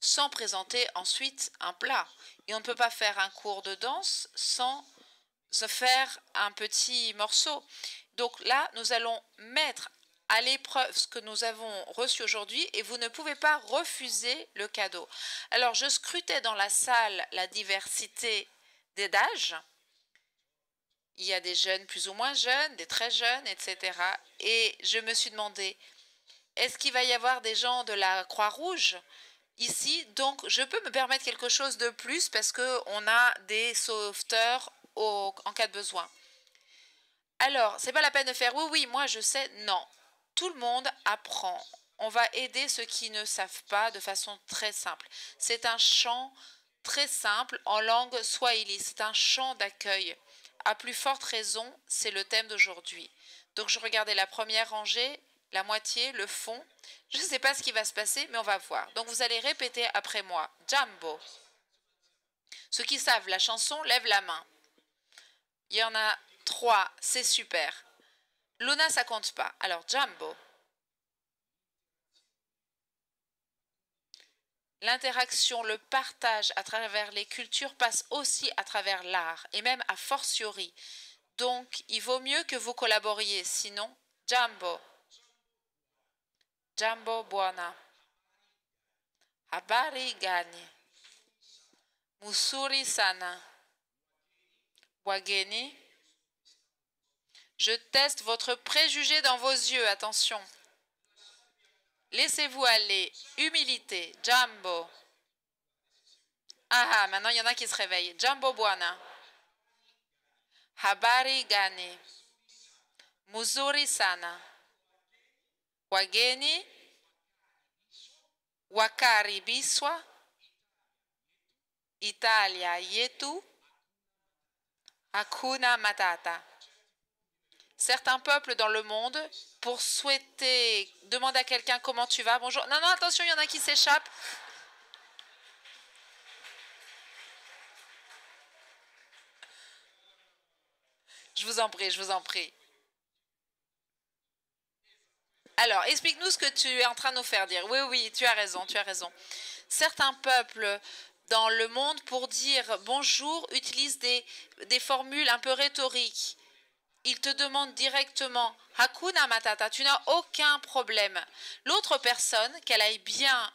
sans présenter ensuite un plat. Et on ne peut pas faire un cours de danse sans se faire un petit morceau. Donc là, nous allons mettre à l'épreuve ce que nous avons reçu aujourd'hui et vous ne pouvez pas refuser le cadeau. Alors, je scrutais dans la salle la diversité d'âges. Il y a des jeunes plus ou moins jeunes, des très jeunes, etc. Et je me suis demandé, est-ce qu'il va y avoir des gens de la Croix-Rouge ici? Donc, je peux me permettre quelque chose de plus parce qu'on a des sauveteurs en cas de besoin. Alors, c'est pas la peine de faire oui, moi je sais. Non, tout le monde apprend. On va aider ceux qui ne savent pas de façon très simple. C'est un chant très simple en langue swahili. C'est un chant d'accueil. à plus forte raison, c'est le thème d'aujourd'hui. Donc je regardais la première rangée, la moitié, le fond. Je ne sais pas ce qui va se passer, mais on va voir. Donc vous allez répéter après moi. Jambo. Ceux qui savent la chanson, lèvent la main. Il y en a 3, c'est super. Luna, ça compte pas. Alors, Jambo. L'interaction, le partage à travers les cultures passe aussi à travers l'art, et même a fortiori. Donc, il vaut mieux que vous collaboriez, sinon, Jambo. Jambo buona. Habari gani. Musuri sana. Wageni. Je teste votre préjugé dans vos yeux, attention. Laissez-vous aller. Humilité. Jambo. Ah, maintenant il y en a qui se réveillent. Jambo buona. Habari gani. Muzuri sana. Wageni. Wakaribiswa. Italia yetu. Hakuna matata. Certains peuples dans le monde, pour souhaiter, demander à quelqu'un comment tu vas, bonjour. Non, non, attention, il y en a qui s'échappent. Je vous en prie, je vous en prie. Alors, explique-nous ce que tu es en train de nous faire dire. Oui, oui, tu as raison, tu as raison. Certains peuples dans le monde, pour dire bonjour, utilisent des formules un peu rhétoriques. Ils te demandent directement Hakuna Matata, tu n'as aucun problème. L'autre personne, qu'elle aille bien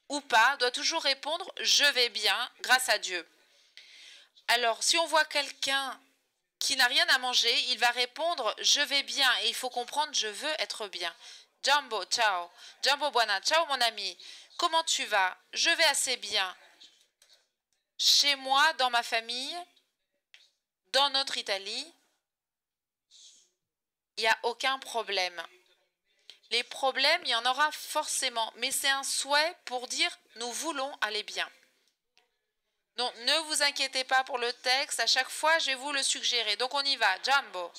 ou pas, doit toujours répondre je vais bien, grâce à Dieu. Alors, si on voit quelqu'un qui n'a rien à manger, il va répondre je vais bien et il faut comprendre je veux être bien. Jambo, ciao. Jambo buona, ciao mon ami. Comment tu vas? Je vais assez bien. Chez moi, dans ma famille, dans notre Italie, il n'y a aucun problème. Les problèmes, il y en aura forcément, mais c'est un souhait pour dire nous voulons aller bien. Donc ne vous inquiétez pas pour le texte, à chaque fois je vais vous le suggérer. Donc on y va, Jambo.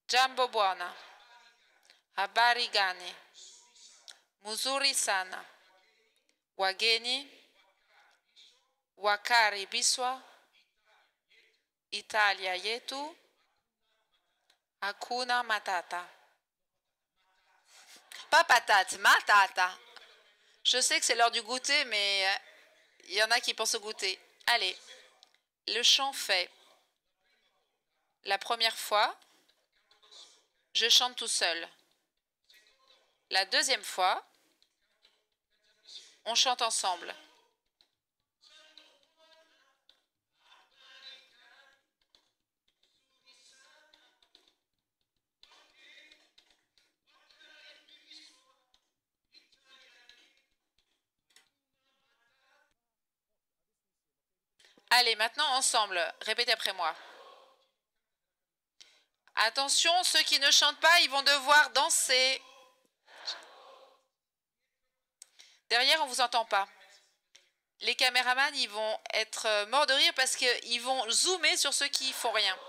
Jambo buona. Habari gani. Muzuri sana. Wageni. Wakaribiswa. Italia yetu. Hakuna matata. Pas patate, matata. Je sais que c'est l'heure du goûter, mais il y en a qui pensent au goûter. Allez, le chant fait. La première fois, je chante tout seul. La deuxième fois, on chante ensemble. Allez, maintenant ensemble, répétez après moi. Attention, ceux qui ne chantent pas, ils vont devoir danser. Derrière, on ne vous entend pas. Les caméramans, ils vont être morts de rire parce qu'ils vont zoomer sur ceux qui font rien.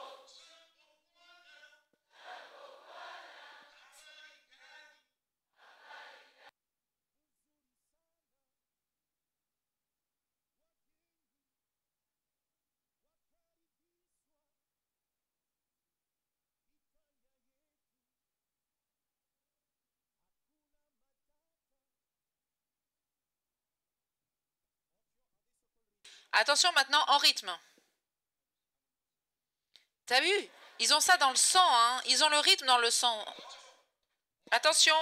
Attention maintenant en rythme. T'as vu? Ils ont ça dans le sang, hein? Ils ont le rythme dans le sang. Attention.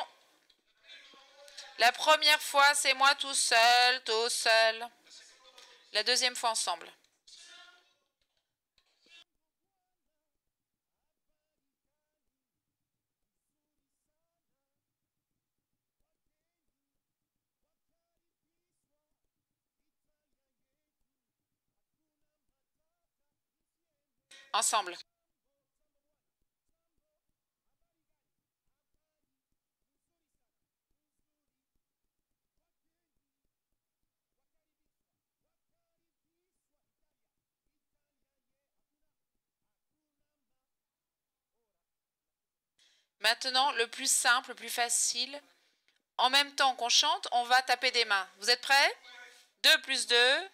La première fois, c'est moi tout seul, tout seul. La deuxième fois ensemble. Ensemble. Maintenant, le plus simple, le plus facile. En même temps qu'on chante, on va taper des mains. Vous êtes prêts? 2 plus 2.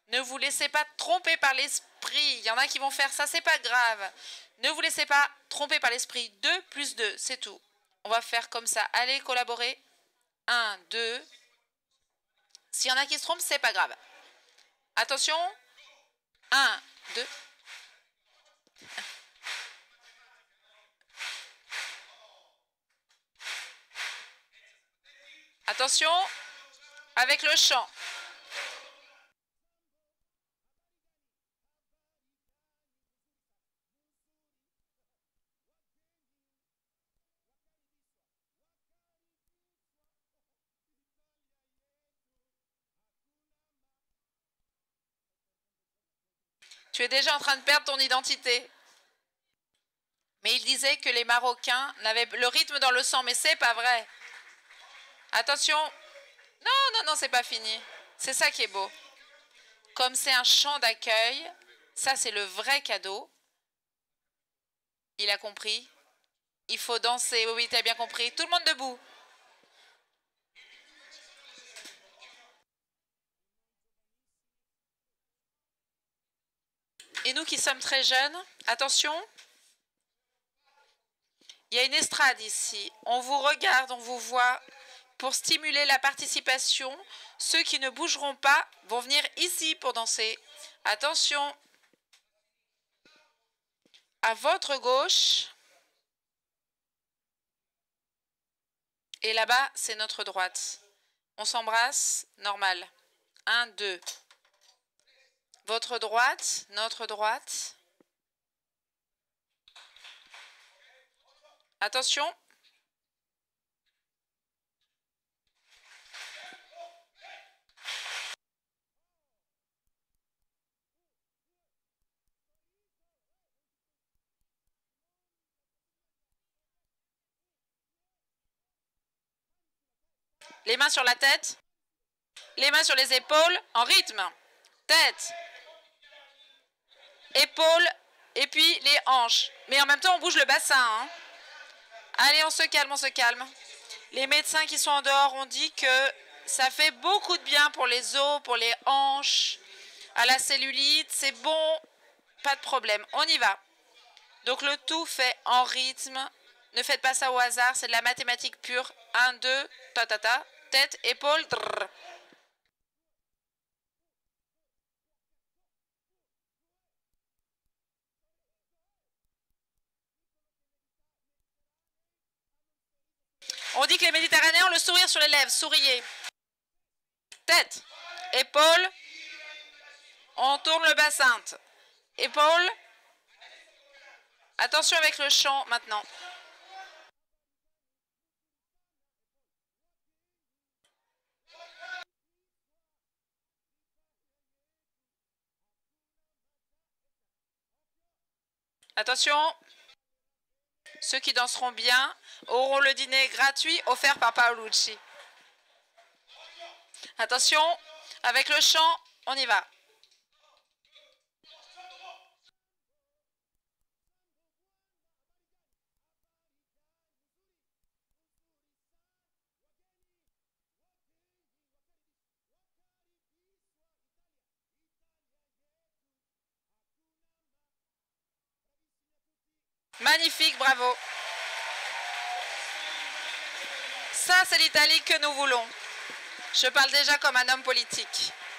Ne vous laissez pas tromper par l'esprit. Il y en a qui vont faire ça, c'est pas grave. Ne vous laissez pas tromper par l'esprit. 2 plus 2, c'est tout. On va faire comme ça. Allez, collaborer. 1, 2. S'il y en a qui se trompent, c'est pas grave. Attention. 1, 2. Attention, avec le chant. Tu es déjà en train de perdre ton identité. Mais il disait que les Marocains n'avaient le rythme dans le sang, mais c'est pas vrai. Attention. Non, c'est pas fini. C'est ça qui est beau. Comme c'est un chant d'accueil, ça c'est le vrai cadeau. Il a compris. Il faut danser. Oui, tu as bien compris. Tout le monde debout. Et nous qui sommes très jeunes, attention. Il y a une estrade ici. On vous regarde, on vous voit. Pour stimuler la participation, ceux qui ne bougeront pas vont venir ici pour danser. Attention. À votre gauche. Et là-bas, c'est notre droite. On s'embrasse, normal. 1, 2. Votre droite, notre droite. Attention. Les mains sur la tête. Les mains sur les épaules, en rythme. Tête. Épaules. Et puis les hanches. Mais en même temps, on bouge le bassin. Hein. Allez, on se calme, on se calme. Les médecins qui sont en dehors ont dit que ça fait beaucoup de bien pour les os, pour les hanches, à la cellulite. C'est bon, pas de problème. On y va. Donc le tout fait en rythme. Ne faites pas ça au hasard, c'est de la mathématique pure. 1, 2, ta ta ta. Tête, épaule. Drrr. On dit que les Méditerranéens ont le sourire sur les lèvres. Souriez. Tête, épaule. On tourne le bassin. Épaule. Attention avec le chant maintenant. Attention. Ceux qui danseront bien auront le dîner gratuit offert par Paolucci. Attention, avec le chant, on y va. Magnifique, bravo. Ça, c'est l'Italie que nous voulons. Je parle déjà comme un homme politique.